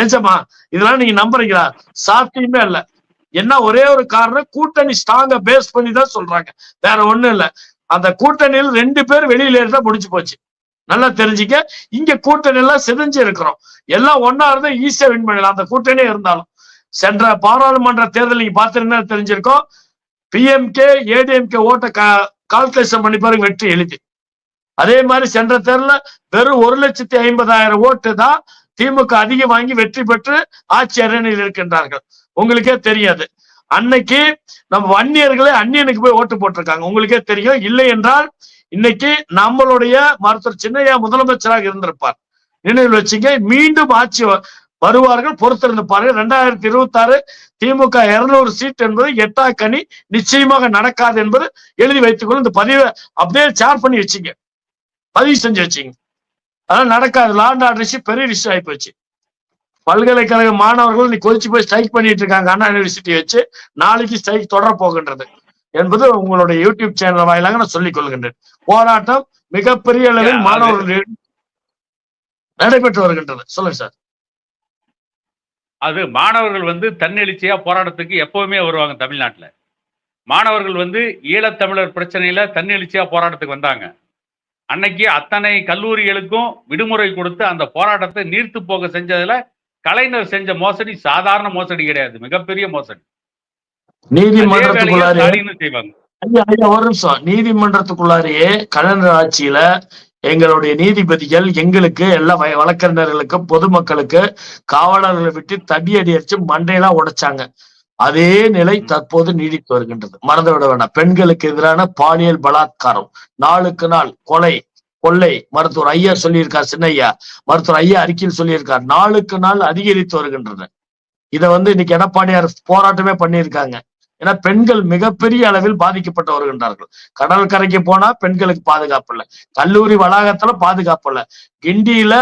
நிஜமா? இதெல்லாம் நீங்க நம்புறீங்களா? சாத்தியமே இல்ல. என்ன ஒரே ஒரு காரணம், கூட்டணி ஸ்ட்ராங்கா பேஸ் பண்ணி தான் சொல்றாங்க, வேற ஒண்ணும் இல்ல. அந்த கூட்டணியில் 2 பேர் வெளியில இருந்தா முடிச்சு போச்சு. நல்லா தெரிஞ்சுக்க, இங்க கூட்டணி எல்லாம் சிதைஞ்சு இருக்கிறோம். எல்லாம் ஒன்னா இருந்தா ஈஸியா வின் பண்ணலாம். அந்த கூட்டணியே இருந்தாலும் சென்ற பாராளுமன்ற தேர்தல் நீங்க பாத்தீங்கன்னா தெரிஞ்சிருக்கோம், பிஎம்கே ஏடிஎம்கே ஓட்ட கால்குலேஷன் பண்ணி பாருங்க, வெற்றி எழுதி. அதே மாதிரி சென்ற தேர்தலில் வெறும் 1,50,000 ஓட்டு தான் திமுக அதிகம் வாங்கி வெற்றி பெற்று ஆட்சி அரியணையில் இருக்கின்றார்கள். உங்களுக்கே தெரியாது. அன்னைக்கு நம்ம வன்னியர்களே அந்நியனுக்கு போய் ஓட்டு போட்டிருக்காங்க, உங்களுக்கே தெரியும். இல்லை என்றால் இன்னைக்கு நம்மளுடைய மருத்துவர் சின்னையா முதலமைச்சராக இருந்திருப்பார். நினைவில் வச்சுங்க. மீண்டும் ஆட்சி வருவார்கள், பொறுத்திருந்து பாருங்க. 2026 திமுக 200 சீட் என்பது எட்டாக்கணி, நிச்சயமாக நடக்காது என்பது எழுதி வைத்துக்கொள்ள. இந்த பதிவை அப்படியே ஷேர் பண்ணி வச்சுங்க, பதிவு செஞ்சு வச்சுங்க. அதெல்லாம் நடக்காது. லாண்ட் ஆர்டர் இஷ்யூ பெரிய விஷயம் ஆகி போச்சு. பல்கலைக்கழக மாணவர்கள் நீ கொதிச்சு போய் ஸ்ட்ரைக் பண்ணிட்டு இருக்காங்க அண்ணா யூனிவர்சிட்டி வச்சு. நாளைக்கு ஸ்ட்ரைக் தொடர போகின்றது என்பது உங்களுடைய யூடியூப் சேனல் வாயிலாக நான் சொல்லிக் கொள்கின்றேன். போராட்டம் மிகப்பெரிய அளவில் மாணவர்கள் நடைபெற்று வருகின்றது. சொல்லுங்க சார். அது மாணவர்கள் வந்து தன்னெழுச்சியா போராட்டத்துக்கு எப்பவுமே வருவாங்க. தமிழ்நாட்டுல மாணவர்கள் வந்து ஈழத்தமிழர் பிரச்சனையில தன்னெழுச்சியா போராட்டத்துக்கு வந்தாங்க. அன்னைக்கு அத்தனை கல்லூரிகளுக்கும் விடுமுறை கொடுத்து அந்த போராட்டத்தை நீர்த்து போக செஞ்சதுல கலைஞர் செஞ்ச மோசடி சாதாரண மோசடி கிடையாது, மிகப்பெரிய மோசடி. நீதிமன்றத்துக்குள்ளாரையே கலைஞர் ஆட்சியில எங்களுடைய நீதிபதிகள் எங்களுக்கு எல்லா வழக்கறிஞர்களுக்கு, பொதுமக்களுக்கு, காவலர்களை விட்டு தடியடி அடிச்சு மண்டையெல்லாம் உடைச்சாங்க. அதே நிலை தற்போது நீடித்து வருகின்றது. மறந்துவிட வேண்டாம். பெண்களுக்கு எதிரான பாலியல் பலாத்காரம், நாளுக்கு நாள் கொலை, கொள்ளை, மருத்துவர் ஐயா சொல்லியிருக்கார், சின்னையா மருத்துவர் ஐயா அறிக்கையில் சொல்லியிருக்கார், நாளுக்கு நாள் அதிகரித்து வருகின்றன. இதை இன்னைக்கு எடப்பாடியார் போராட்டமே பண்ணியிருக்காங்க. ஏன்னா பெண்கள் மிகப்பெரிய அளவில் பாதிக்கப்பட்டு வருகின்றார்கள். கடல் கரைக்கு போனா பெண்களுக்கு பாதுகாப்பு இல்லை, கல்லூரி வளாகத்துல பாதுகாப்பு இல்லை. கிண்டியில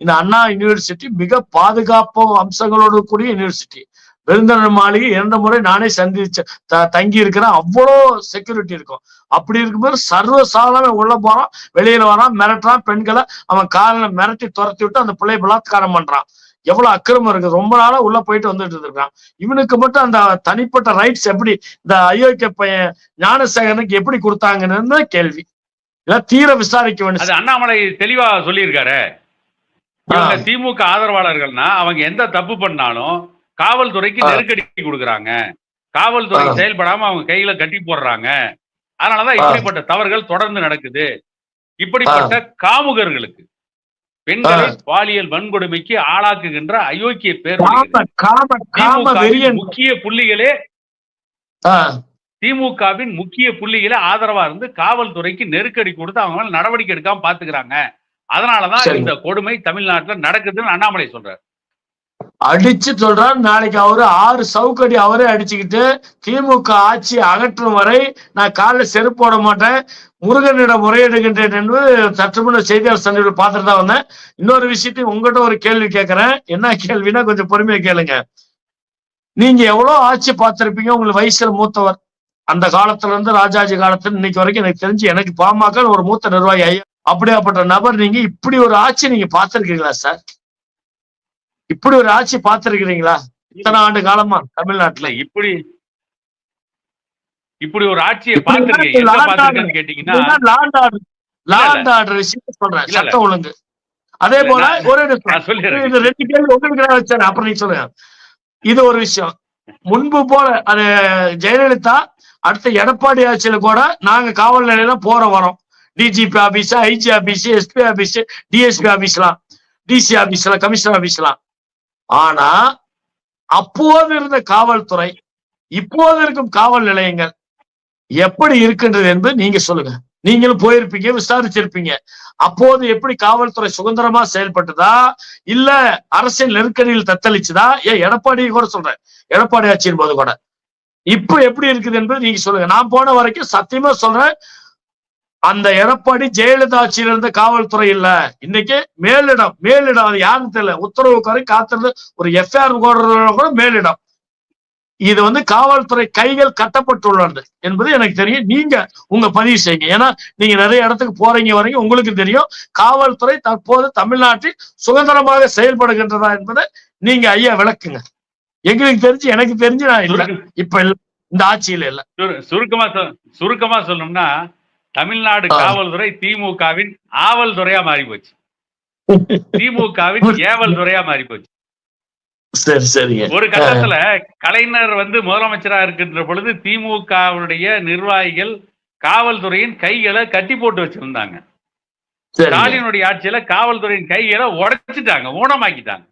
இந்த அண்ணா யூனிவர்சிட்டி மிக பாதுகாப்பு அம்சங்களோடு கூடிய யூனிவர்சிட்டி. விருந்தினர் மாளிகை 2 முறை நானே சந்திச்சு தங்கி இருக்கிறேன். அவ்வளோ செக்யூரிட்டி இருக்கும். அப்படி இருக்கும்போது சர்வசாதாரண உள்ள போறான், வெளியில வரான், மிரட்டுறான், பெண்களை அவன் காலில் மிரட்டி துரத்தி விட்டு அந்த பிள்ளை பலாத்காரம் பண்றான். எவ்வளவு அக்கிரமம் இருக்கு. ரொம்ப நாளா உள்ள போயிட்டு வந்துட்டு இருக்கான். இவனுக்கு மட்டும் அந்த தனிப்பட்ட ரைட்ஸ் எப்படி இந்த அயோக்கிய பையன் ஞானசேகரனுக்கு எப்படி கொடுத்தாங்கன்னு கேள்வி. இதான் தீர விசாரிக்க வேண்டிய. அண்ணாமலை தெளிவா சொல்லியிருக்காரு. திமுக ஆதரவாளர்கள்னா அவங்க எந்த தப்பு பண்ணாலும் காவல்துறைக்கு நெருக்கடி கொடுக்குறாங்க, காவல்துறை செயல்படாம அவங்க கையில கட்டி போடுறாங்க. அதனாலதான் இப்படிப்பட்ட தவறுகள் தொடர்ந்து நடக்குது. இப்படிப்பட்ட காமுகர்களுக்கு, பெண்களை பாலியல் வன்கொடுமைக்கு ஆளாக்குகின்ற அயோக்கிய பேர் முக்கிய புள்ளிகளே, திமுகவின் முக்கிய புள்ளிகளே ஆதரவா இருந்து காவல்துறைக்கு நெருக்கடி கொடுத்து அவங்க நடவடிக்கை எடுக்காம பாத்துக்கிறாங்க. அதனாலதான் இந்த கொடுமை தமிழ்நாட்டுல நடக்குதுன்னு அண்ணாமலை சொல்றாரு. அடிச்சு சொல்றாரு. நாளைக்கு அவரு 6 சவுக்கடி அவரே அடிச்சுக்கிட்டு திமுக ஆட்சி அகற்றும் வரை நான் காலில் செருப்பு போட மாட்டேன், முருகனிடம் முறையிடுகின்றேன் என்று சற்றுமுன்ன செய்தியாளர் சந்திப்பில் பார்த்துட்டு தான் வந்தேன். இன்னொரு விஷயத்தையும் உங்ககிட்ட ஒரு கேள்வி கேட்கிறேன். என்ன கேள்வினா கொஞ்சம் பொறுமையா கேளுங்க. நீங்க எவ்வளவு ஆட்சி பார்த்திருப்பீங்க, உங்களுக்கு வயசுல மூத்தவர். அந்த காலத்துல இருந்து ராஜாஜி காலத்துல இன்னைக்கு வரைக்கும் எனக்கு தெரிஞ்சு எனக்கு பாமக ஒரு மூத்த நிர்வாகி ஐயா. அப்படியாப்பட்ட நபர் நீங்க இப்படி ஒரு ஆட்சி நீங்க பார்த்திருக்கீங்களா சார்? இப்படி ஒரு ஆட்சி பார்த்திருக்கிறீங்களா இத்தனை ஆண்டு காலமா தமிழ்நாட்டுல? இப்படி இப்படி ஒரு ஆட்சியை பார்த்திருக்கேன் கேட்டீங்கன்னா லாண்ட் ஆர்டர் விஷயம் சொல்றேன், சட்டம் ஒழுங்கு. அதே போல ஒரு 2 கேள்வி உங்களுக்கு வச்சேன், அப்புறம் நீங்க சொல்லுங்க. இது ஒரு விஷயம். முன்பு போல அது ஜெயலலிதா அடுத்த எடப்பாடி ஆட்சியில கூட நாங்க காவல் நிலையில வரோம். DGP office, IG office, SP office, DSP ஆபீஸ்லாம், டிசி ஆபீஸ்லாம், கமிஷனர் ஆபீஸ்லாம். ஆனா அப்போது இருந்த காவல்துறை இப்போது இருக்கும் காவல் நிலையங்கள் எப்படி இருக்கின்றது என்பது நீங்க சொல்லுங்க. நீங்களும் போயிருப்பீங்க, விசாரிச்சிருப்பீங்க. அப்போது எப்படி காவல்துறை சுதந்திரமா செயல்பட்டதா, இல்ல அரசியல் நெருக்கடியில் தத்தளிச்சுதா? ஏன் எடப்பாடி கூட சொல்றேன், எடப்பாடி ஆட்சியின் போது கூட இப்ப எப்படி இருக்குது என்பது நீங்க சொல்லுங்க. நான் போன வரைக்கும் சத்தியமா சொல்றேன், அந்த எடப்பாடி ஜெயலலிதா ஆட்சியில இருந்த காவல்துறை இல்ல. இன்னைக்கு மேலிடம் அது யாருன்னு தெரியல, உத்தரவுக்காரை காத்திருந்து ஒரு எஃப்ஐஆர் கூட மேலிடம். இது காவல்துறை கைகள் கட்டப்பட்டுள்ளது என்பது எனக்கு தெரியும். நீங்க உங்க பதிவு செய்யுங்க. ஏன்னா நீங்க நிறைய இடத்துக்கு போறீங்க வரீங்க, உங்களுக்கு தெரியும். காவல்துறை தற்போது தமிழ்நாட்டில் சுதந்திரமாக செயல்படுகின்றதா என்பதை நீங்க ஐயா விளக்குங்க. எங்களுக்கு தெரிஞ்சு, எனக்கு தெரிஞ்சு நான் இல்ல, இப்ப இல்ல, இந்த ஆட்சியில இல்ல. சுருக்கமா சொல்லணும்னா தமிழ்நாடு காவல்துறை திமுகவின் ஆவல் துறையா மாறி போச்சு, திமுகவின் ஏவல் துறையா மாறி போச்சு. சரி சரிங்க. ஒரு கட்டத்துல கலைஞர் முதலமைச்சரா இருக்கின்ற பொழுது திமுகவுடைய நிர்வாகிகள் காவல்துறையின் கைகளை கட்டி போட்டு வச்சிருந்தாங்க. ஸ்டாலினுடைய ஆட்சியில காவல்துறையின் கைகளை உடைச்சிட்டாங்க, ஊனமாக்கிட்டாங்க.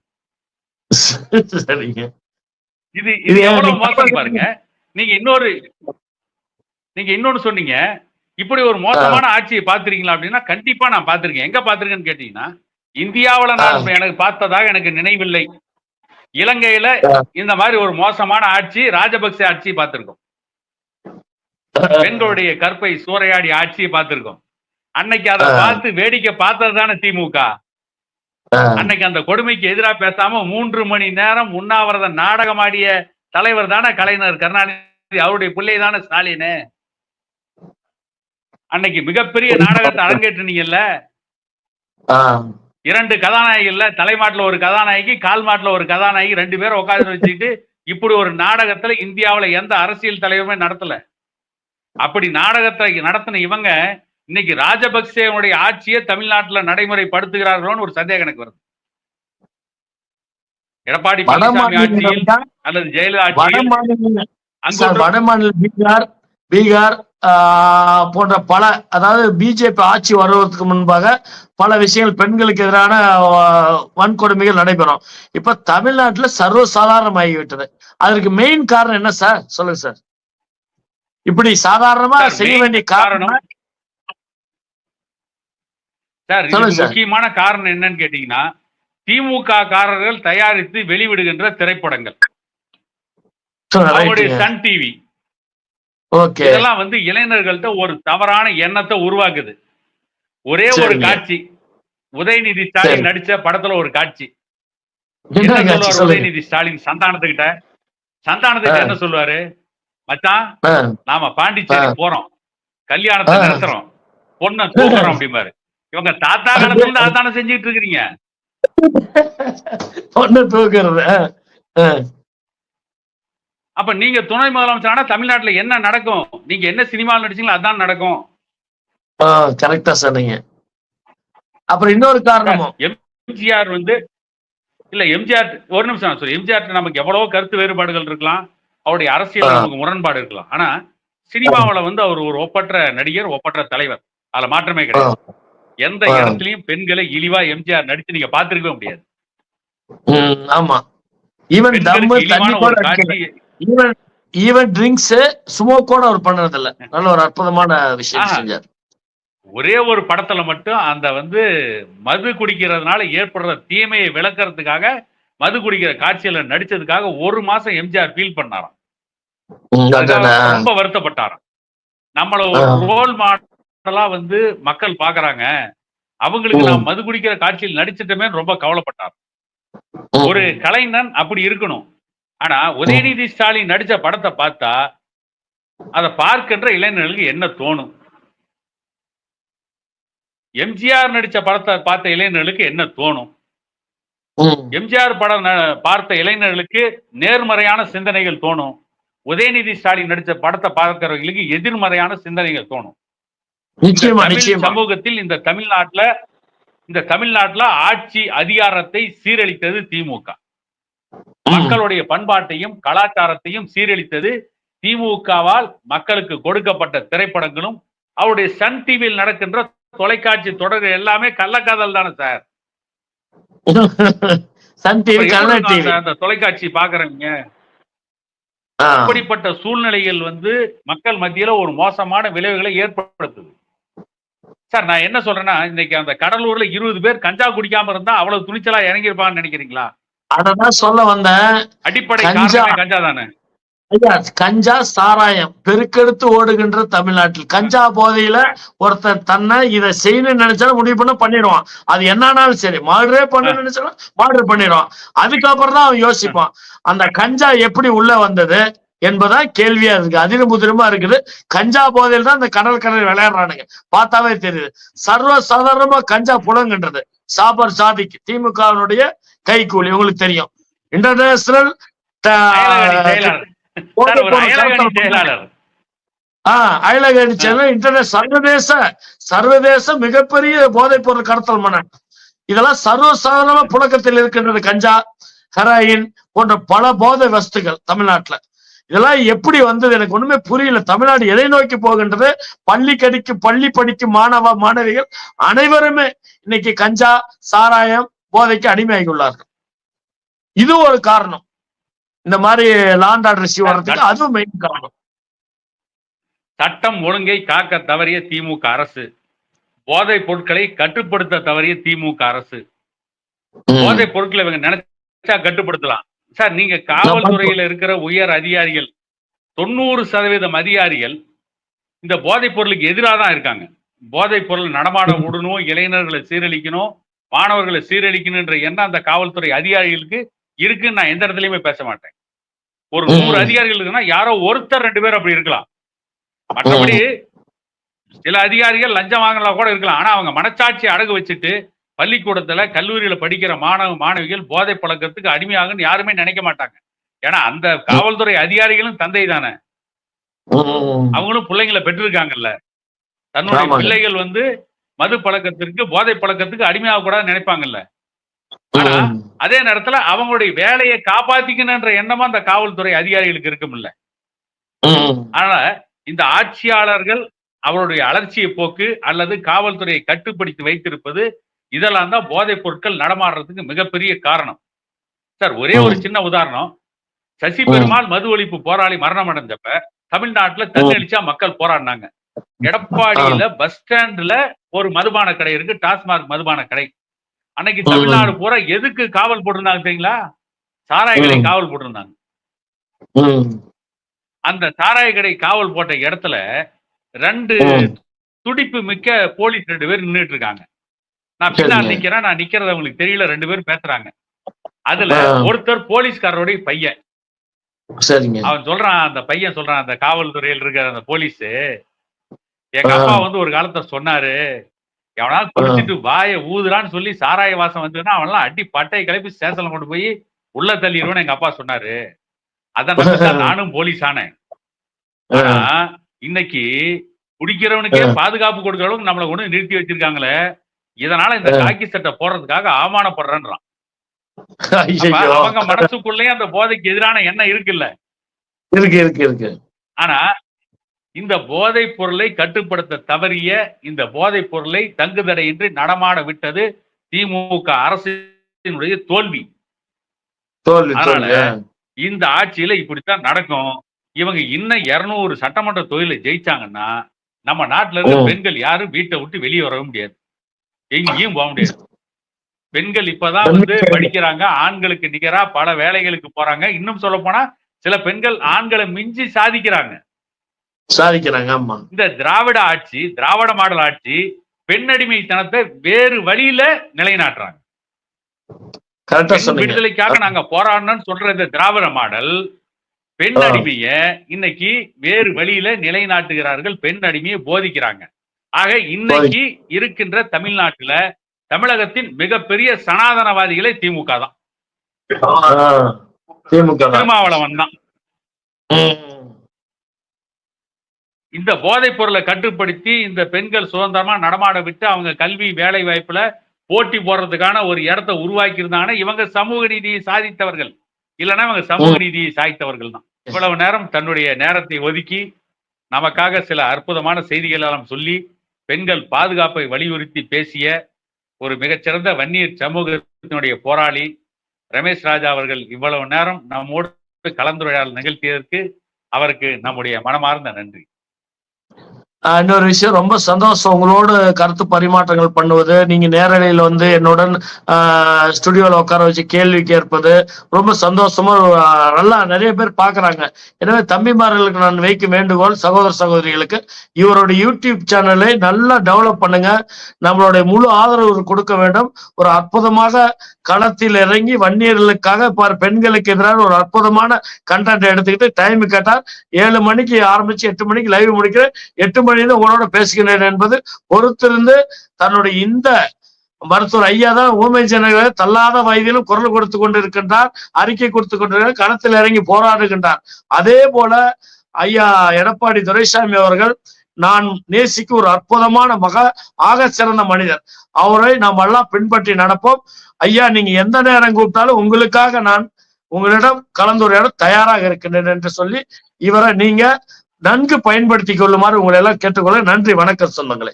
இது எவ்வளவு மோசம் பாருங்க. நீங்க இன்னொன்னு சொன்னீங்க, இப்படி ஒரு மோசமான ஆட்சியை பார்த்திருக்கீங்களா அப்படின்னா, கண்டிப்பா நான் பார்த்திருக்கேன். எங்க பார்த்திருக்கேன்னு கேட்டீங்கன்னா, இந்தியாவில நான் எனக்கு பார்த்ததாக எனக்கு நினைவில்லை. இலங்கையில இந்த மாதிரி ஒரு மோசமான ஆட்சி, ராஜபக்சே ஆட்சியை பார்த்திருக்கோம். பெண்களுடைய கற்பை சூறையாடி ஆட்சியை பார்த்திருக்கோம். அன்னைக்கு அதை பார்த்து வேடிக்கை பார்த்ததுதானே திமுக. அன்னைக்கு அந்த கொடுமைக்கு எதிராக பேசாம 3 மணி நேரம் உண்ணாவிரத நாடகம் ஆடிய தலைவர் தானே கலைஞர் கருணாநிதி, அவருடைய பிள்ளை தானே ஸ்டாலின். அன்னைக்கு மிகப்பெரிய நாடகத்தை அரங்கேற்றினீங்கல்ல. 2 கதாநாயகிகள்ல, தலைமாட்டுல ஒரு கதாநாயகி, கால் மாட்டுல ஒரு கதாநாயகி, 2 பேரும் உட்கார்ந்து வச்சுக்கிட்டு இப்படி ஒரு நாடகத்துல இந்தியாவில எந்த அரசியல் தலைவருமே நடத்தல. அப்படி நாடகத்தை நடத்தின இவங்க இன்னைக்கு ராஜபக்சேவுடைய ஆட்சியை தமிழ்நாட்டில் நடைமுறைப்படுத்துகிறார்களோன்னு ஒரு சந்தேகம் எனக்கு வருது. எடப்பாடி பழனிசாமி ஆட்சியில் அல்லது ஜெயலலிதா ஆட்சியில் வட மாநில பீகார் போன்ற பல, அதாவது பிஜேபி ஆட்சி வருவதற்கு முன்பாக பல விஷயங்கள் பெண்களுக்கு எதிரான வன்கொடுமைகள் நடைபெறும். இப்ப தமிழ்நாட்டுல சர்வசாதாரணமாகிவிட்டது. அதற்கு மெயின் காரணம் என்ன சார்? சொல்லுங்க சார். இப்படி சாதாரணமா செய்ய வேண்டிய காரணம் சார், முக்கியமான காரணம் என்னன்னு கேட்டீங்கன்னா, திமுக காரர்கள் தயாரித்து வெளிவிடுகின்ற திரைப்படங்கள், அவருடைய சன் டிவி, இதெல்லாம் இளைஞர்கள்ட்ட ஒரு தவறான எண்ணத்தை உருவாக்குது. ஒரே ஒரு காட்சி, உதயநிதி ஸ்டாலின் நடிச்ச படத்துல ஒரு காட்சி, என்ன சொல்லுவார் உதயநிதி ஸ்டாலின் சந்தானத்துக்கிட்ட என்ன சொல்லுவாரு? மச்சான், நாம பாண்டிச்சேரி போறோம், கல்யாணத்தை நடத்துறோம், பொண்ணை தூக்குறோம் அப்படிம்பாரு. இவங்க தாத்தா காலத்துல அதான செஞ்சுட்டு இருக்கிறீங்க, பொண்ணை தூக்குறது. அப்ப நீங்க துணை முதலமைச்சரான தமிழ்நாட்டுல என்ன நடக்கும்? நீங்க என்ன சினிமாவில் நடிச்சீங்களோ அதான் நடக்கும். கரெக்டா சொன்னீங்க. அப்புறம் இன்னொரு காரணம், எம்ஜிஆர் இல்ல எம்ஜிஆர் ஒரு நிமிஷம் சொல்லி, எம்ஜிஆர் நமக்கு எவ்வளவோ கருத்து வேறுபாடுகள் இருக்கலாம், அவருடைய அரசியல் நமக்கு முரண்பாடு இருக்கலாம். ஆனா சினிமாவில அவர் ஒரு ஒப்பற்ற நடிகர், ஒப்பற்ற தலைவர், அதுல மாற்றமே கிடையாது. எந்த இடத்துலயும் பெண்களை இழிவா எம்ஜிஆர் நடிச்சு நீங்க பாத்துருக்கவே முடியாது. ஆமா, ஈவன் ட்ரிங்க்ஸ் ஸ்மோக் கூட அவர் பண்ணது இல்ல. நல்ல ஒரு அற்புதமான விஷயம் செஞ்சார். ஒரே ஒரு படத்துல மட்டும் அந்த மது குடிக்கிறதுனால ஏற்படுற தீமையை விளக்குறதுக்காக மது குடிக்கிற காட்சியில நடிச்சதுக்காக 1 மாசம் எம்ஜிஆர் ஃபீல் பண்ணாராம். ரொம்ப வருத்தப்பட்டாராம். நம்மள ஒரு ரோல் மாடலா வந்து மக்கள் பாக்குறாங்க, அவங்களுக்கு நான் மது குடிக்கிற காட்சியில் நடிச்சிட்டமே ரொம்ப கவலைப்பட்டார். ஒரு கலைஞன் அப்படி இருக்கணும். ஆனா உதயநிதி ஸ்டாலின் நடிச்ச படத்தை பார்த்தா அதை பார்க்கின்ற இளைஞர்களுக்கு என்ன தோணும்? எம்ஜிஆர் நடிச்ச படத்தை பார்த்த இளைஞர்களுக்கு என்ன தோணும்? எம்ஜிஆர் படம் பார்த்த இளைஞர்களுக்கு நேர்மறையான சிந்தனைகள் தோணும். உதயநிதி ஸ்டாலின் நடிச்ச படத்தை பார்க்கிறவர்களுக்கு எதிர்மறையான சிந்தனைகள் தோணும். சமூகத்தில் இந்த தமிழ்நாட்டுல ஆட்சி அதிகாரத்தை சீரழித்தது திமுக. மக்களுடைய பண்பாட்டையும் கலாச்சாரத்தையும் சீரழித்தது திமுகவால். மக்களுக்கு கொடுக்கப்பட்ட திரைப்படங்களும் அவருடைய சன் டிவியில் நடக்கின்ற தொலைக்காட்சி தொடர்கள் எல்லாமே கள்ளக்காதல் தானே சார். அந்த தொலைக்காட்சி பாக்குறவங்க அப்படிப்பட்ட சூழ்நிலைகள் வந்து மக்கள் மத்தியில ஒரு மோசமான விளைவுகளை ஏற்படுத்துது சார். நான் என்ன சொல்றேன்னா, இன்னைக்கு அந்த கடலூர்ல 20 பேர் கஞ்சா குடிக்காம இருந்தா அவ்வளவு துணிச்சலா இறங்கிருப்பான்னு நினைக்கிறீங்களா? அததான் சொல்ல வந்தேன். அடிப்படை காரணமே கஞ்சா தானே. கஞ்சா சாராயம் பெருக்கெடுத்து ஓடுகின்ற தமிழ்நாட்டில் கஞ்சா போதையில ஒருத்தர் தன்னை இதை செய்யணும்னு நினைச்சாலும் முடிவு பண்ணிடுவான். அது என்னன்னாலும் சரி, மர்டரே பண்ண நினைச்சாலும் மர்டர் பண்ணிடுவான். அதுக்கப்புறம் தான் அவன் யோசிப்பான் அந்த கஞ்சா எப்படி உள்ள வந்தது என்பதா கேள்வியா இருக்கு. அதிலும் முதிரமா இருக்குது. கஞ்சா போதையில் தான் இந்த கடல் விளையாடுறானுங்க. பார்த்தாவே தெரியுது. சர்வசாதாரணமா கஞ்சா புலங்குன்றது சாபர் சாதிக் திமுகவினுடைய கைகூலி உங்களுக்கு தெரியும். இன்டர்நேஷனல் சர்வதேச மிகப்பெரிய போதைப் பொருள் கடத்தல் மன்னன். இதெல்லாம் சர்வசாதாரண புழக்கத்தில் இருக்கின்றது. கஞ்சா, ஹெராயின் போன்ற பல போதை வஸ்துகள் தமிழ்நாட்டுல. இதெல்லாம் எப்படி வந்தது எனக்கு ஒண்ணுமே புரியல. தமிழ்நாடு எதை நோக்கி போகின்றது? பள்ளி படிக்கும் மாணவிகள் அனைவருமே இன்னைக்கு கஞ்சா சாராயம் போதைக்கு அடிமையாகி உள்ளார்கள். இது ஒரு காரணம். இந்த மாதிரி லாண்ட் ஆர்டர் இஷ்யூ வர்றதுக்கு அதுவும் மெயின் காரணம். சட்டம் ஒழுங்கை காக்க தவறிய திமுக அரசு, போதைப் பொருட்களை கட்டுப்படுத்த தவறிய திமுக அரசு. போதைப் பொருட்களை இவங்க நினைச்சா கட்டுப்படுத்தலாம் சார். நீங்க காவல்துறையில இருக்கிற உயர் அதிகாரிகள் 90% அதிகாரிகள் இந்த போதைப் பொருளுக்கு எதிராக தான் இருக்காங்க. போதைப் பொருள் நடமாட விடணும், இளைஞர்களை சீரழிக்கணும், மாணவர்களை சீரழிக்கணும்ன்ற எண்ணம் அந்த காவல்துறை அதிகாரிகளுக்கு இருக்குன்னு நான் எந்த இடத்துலயுமே பேச மாட்டேன். ஒரு 100 அதிகாரிகள் இருக்குன்னா யாரோ ஒருத்தர் 2 பேர் அப்படி இருக்கலாம். மற்றபடி சில அதிகாரிகள் லஞ்சம் வாங்கலாம் கூட இருக்கலாம். ஆனா அவங்க மனச்சாட்சி அடகு வச்சுட்டு பள்ளிக்கூடத்துல கல்லூரியில படிக்கிற மாணவிகள் போதை பழக்கத்துக்கு அடிமையாகுன்னு யாருமே நினைக்க மாட்டாங்க. ஏன்னா அந்த காவல்துறை அதிகாரிகளும் தந்தை தானே, அவங்களும் பிள்ளைங்களை பெற்றிருக்காங்கல்ல. தன்னுடைய பிள்ளைகள் வந்து மது பழக்கத்திற்கு போதை பழக்கத்துக்கு அடிமையாக கூடாதுன்னு நினைப்பாங்கல்ல. ஆனா அதே நேரத்துல அவங்களுடைய வேலையை காப்பாத்திக்கணும்ன்ற எண்ணமா அந்த காவல்துறை அதிகாரிகளுக்கு இருக்கும் இல்ல. ஆனா இந்த ஆட்சியாளர்கள் அவருடைய அலட்சிய போக்கு அல்லது காவல்துறையை கட்டுப்படுத்தி வைத்திருப்பது, இதெல்லாம் தான் போதைப் பொருட்கள் நடமாடுறதுக்கு மிகப்பெரிய காரணம் சார். ஒரே ஒரு சின்ன உதாரணம். சசி பெருமாள் மது ஒழிப்பு போராளி மரணம் அடைஞ்சப்ப தமிழ்நாட்டுல தண்ணி மக்கள் போராடினாங்க. எடப்பாடியில பஸ் ஸ்டாண்ட்ல ஒரு மதுபான கடை இருக்கு, டாஸ்மாக் மதுபான கடை. அன்னைக்கு தமிழ்நாடு பூரா எதுக்கு காவல் போட்டிருந்தாங்க தெரியுங்களா? சாராய கடை காவல் போட்டிருந்தாங்க. அந்த சாராய கடை காவல் போட்ட இடத்துல 2 துடிப்பு மிக்க போலீஸ் 2 பேர் நின்றுட்டு இருக்காங்க. நான் பின்னால் நிக்கிறேன், நான் நிக்கிறது அவங்களுக்கு தெரியல. 2 பேர் பேசுறாங்க. அதுல ஒருத்தர் போலீஸ்காரருடைய பையன். அவன் சொல்றான், அந்த பையன் சொல்றான், அந்த காவல்துறையில் இருக்கிற அந்த போலீஸ், எங்க அப்பா வந்து ஒரு காலத்தை சொன்னாரு, எவனாவது குடிச்சிட்டு வாயை ஊதுறான்னு சொல்லி சாராய வாசம் வந்ததுன்னா அவன்லாம் அடி பட்டையை கிளப்பி ஸ்டேஷன்ல கொண்டு போய் உள்ள தள்ளிடுவேன்னு எங்க அப்பா சொன்னாரு. அதான் நானும் போலீஸ் ஆனேன். ஆனா இன்னைக்கு குடிக்கிறவனுக்கே பாதுகாப்பு கொடுக்கிற அளவுக்கு நம்மளை கொண்டு நிறுத்தி வச்சிருக்காங்களே. இதனால இந்த காக்கி சட்டை போடுறதுக்காக அவமானப்படுறேன்றான். அவங்க மனசுக்குள்ளேயே அந்த போதைக்கு எதிரான எண்ணம் இருக்குல்ல. இருக்கு. ஆனா இந்த போதைப் பொருளை கட்டுப்படுத்த தவறிய இந்த போதைப் பொருளை தங்குதடையின்றி நடமாட விட்டது திமுக அரசினுடைய தோல்வி. அதனால இந்த ஆட்சியில இப்படித்தான் நடக்கும். இவங்க இன்னும் 200 சட்டமன்ற தொகுதியில ஜெயிச்சாங்கன்னா நம்ம நாட்டுல இருக்க பெண்கள் யாரும் வீட்டை விட்டு வெளியே வர முடியாது, எங்கேயும் போக முடியாது. பெண்கள் இப்பதான் படிக்கிறாங்க, ஆண்களுக்கு நிகரா பல வேலைகளுக்கு போறாங்க. இன்னும் சொல்ல போனா சில பெண்கள் ஆண்களை மிஞ்சி சாதிக்கிறாங்க. ஆமா. இந்த திராவிட ஆட்சி, திராவிட மாடல் ஆட்சி பெண் அடிமைத்தனத்தை வேறு வழியில நிலைநாட்டுறாங்க. விடுதலைக்காக நாங்க போராடணும்னு சொல்ற இந்த திராவிட மாடல் பெண் அடிமைய இன்னைக்கு வேறு வழியில நிலைநாட்டுகிறார்கள். பெண் அடிமையை போதிக்கிறாங்க. ஆக இன்னைக்கு இருக்கின்ற தமிழ்நாட்டுல தமிழகத்தின் மிகப்பெரிய சனாதனவாதிகளே திமுக தான். திருமாவளவன் தான். இந்த போதைப் பொருளை கட்டுப்படுத்தி இந்த பெண்கள் சுதந்திரமா நடமாட விட்டு அவங்க கல்வி வேலை வாய்ப்புல போட்டி போடுறதுக்கான ஒரு இடத்தை உருவாக்கி இருந்தாங்கன்னா இவங்க சமூக நீதியை சாதித்தவர்கள், இல்லைன்னா இவங்க சமூக நீதியை சாதித்தவர்கள் தான். இவ்வளவு நேரம் தன்னுடைய நேரத்தை ஒதுக்கி நமக்காக சில அற்புதமான செய்திகள் எல்லாம் சொல்லி பெண்கள் பாதுகாப்பை வலியுறுத்தி பேசிய ஒரு மிகச்சிறந்த வன்னியர் சமூகத்தினுடைய போராளி ரமேஷ் ராஜா அவர்கள் இவ்வளவு நேரம் நம்மோடு கலந்துரையாடல் நிகழ்த்தியதற்கு அவருக்கு நம்முடைய மனமார்ந்த நன்றி. இன்னொரு விஷயம், ரொம்ப சந்தோஷம் உங்களோட கருத்து பரிமாற்றங்கள் பண்ணுவது. நீங்க நேரலையில என்னுடன் ஸ்டுடியோல உட்கார வச்சு கேள்வி கேட்பது ரொம்ப சந்தோஷமா. நல்லா நிறைய பேர் பாக்குறாங்க. எனவே தம்பிமார்களுக்கு நான் வைக்கும் வேண்டுகோள், சகோதர சகோதரிகளுக்கு இவருடைய யூடியூப் சேனலை நல்லா டெவலப் பண்ணுங்க. நம்மளுடைய முழு ஆதரவு கொடுக்க வேண்டும். ஒரு அற்புதமாக களத்தில் இறங்கி வன்னியர்களுக்காக பெண்களுக்கு எதிரான ஒரு அற்புதமான கண்டென்ட் எடுத்துக்கிட்டு டைம் கேட்டால் 7 மணிக்கு ஆரம்பிச்சு 8 மணிக்கு லைவ் முடிக்கிறேன். 8 மணியில உங்களோட பேசுகிறேன் என்பது பொறுத்திருந்து தன்னுடைய இந்த மருத்துவர் ஐயா தான் ஊமை ஜனங்களை தள்ளாத வயதிலும் குரல் கொடுத்து கொண்டிருக்கின்றார், அறிக்கை கொடுத்து கொண்டிருக்கிறார், களத்தில் இறங்கி போராடுகின்றார். அதே போல ஐயா எடப்பாடி துரைசாமி அவர்கள் நான் நேசிக்க ஒரு அற்புதமான ஆக சிறந்த மனிதர். அவரை நாம் எல்லாம் பின்பற்றி நடப்போம். ஐயா, நீங்க எந்த நேரம் கூப்பிட்டாலும் உங்களுக்காக நான் உங்களிடம் கலந்துரையாட தயாராக இருக்கின்றேன் என்று சொல்லி இவரை நீங்க நன்கு பயன்படுத்திக் கொள்ளுமாறு உங்களை எல்லாம் கேட்டுக்கொள்ள. நன்றி, வணக்கம் சொந்தங்களே.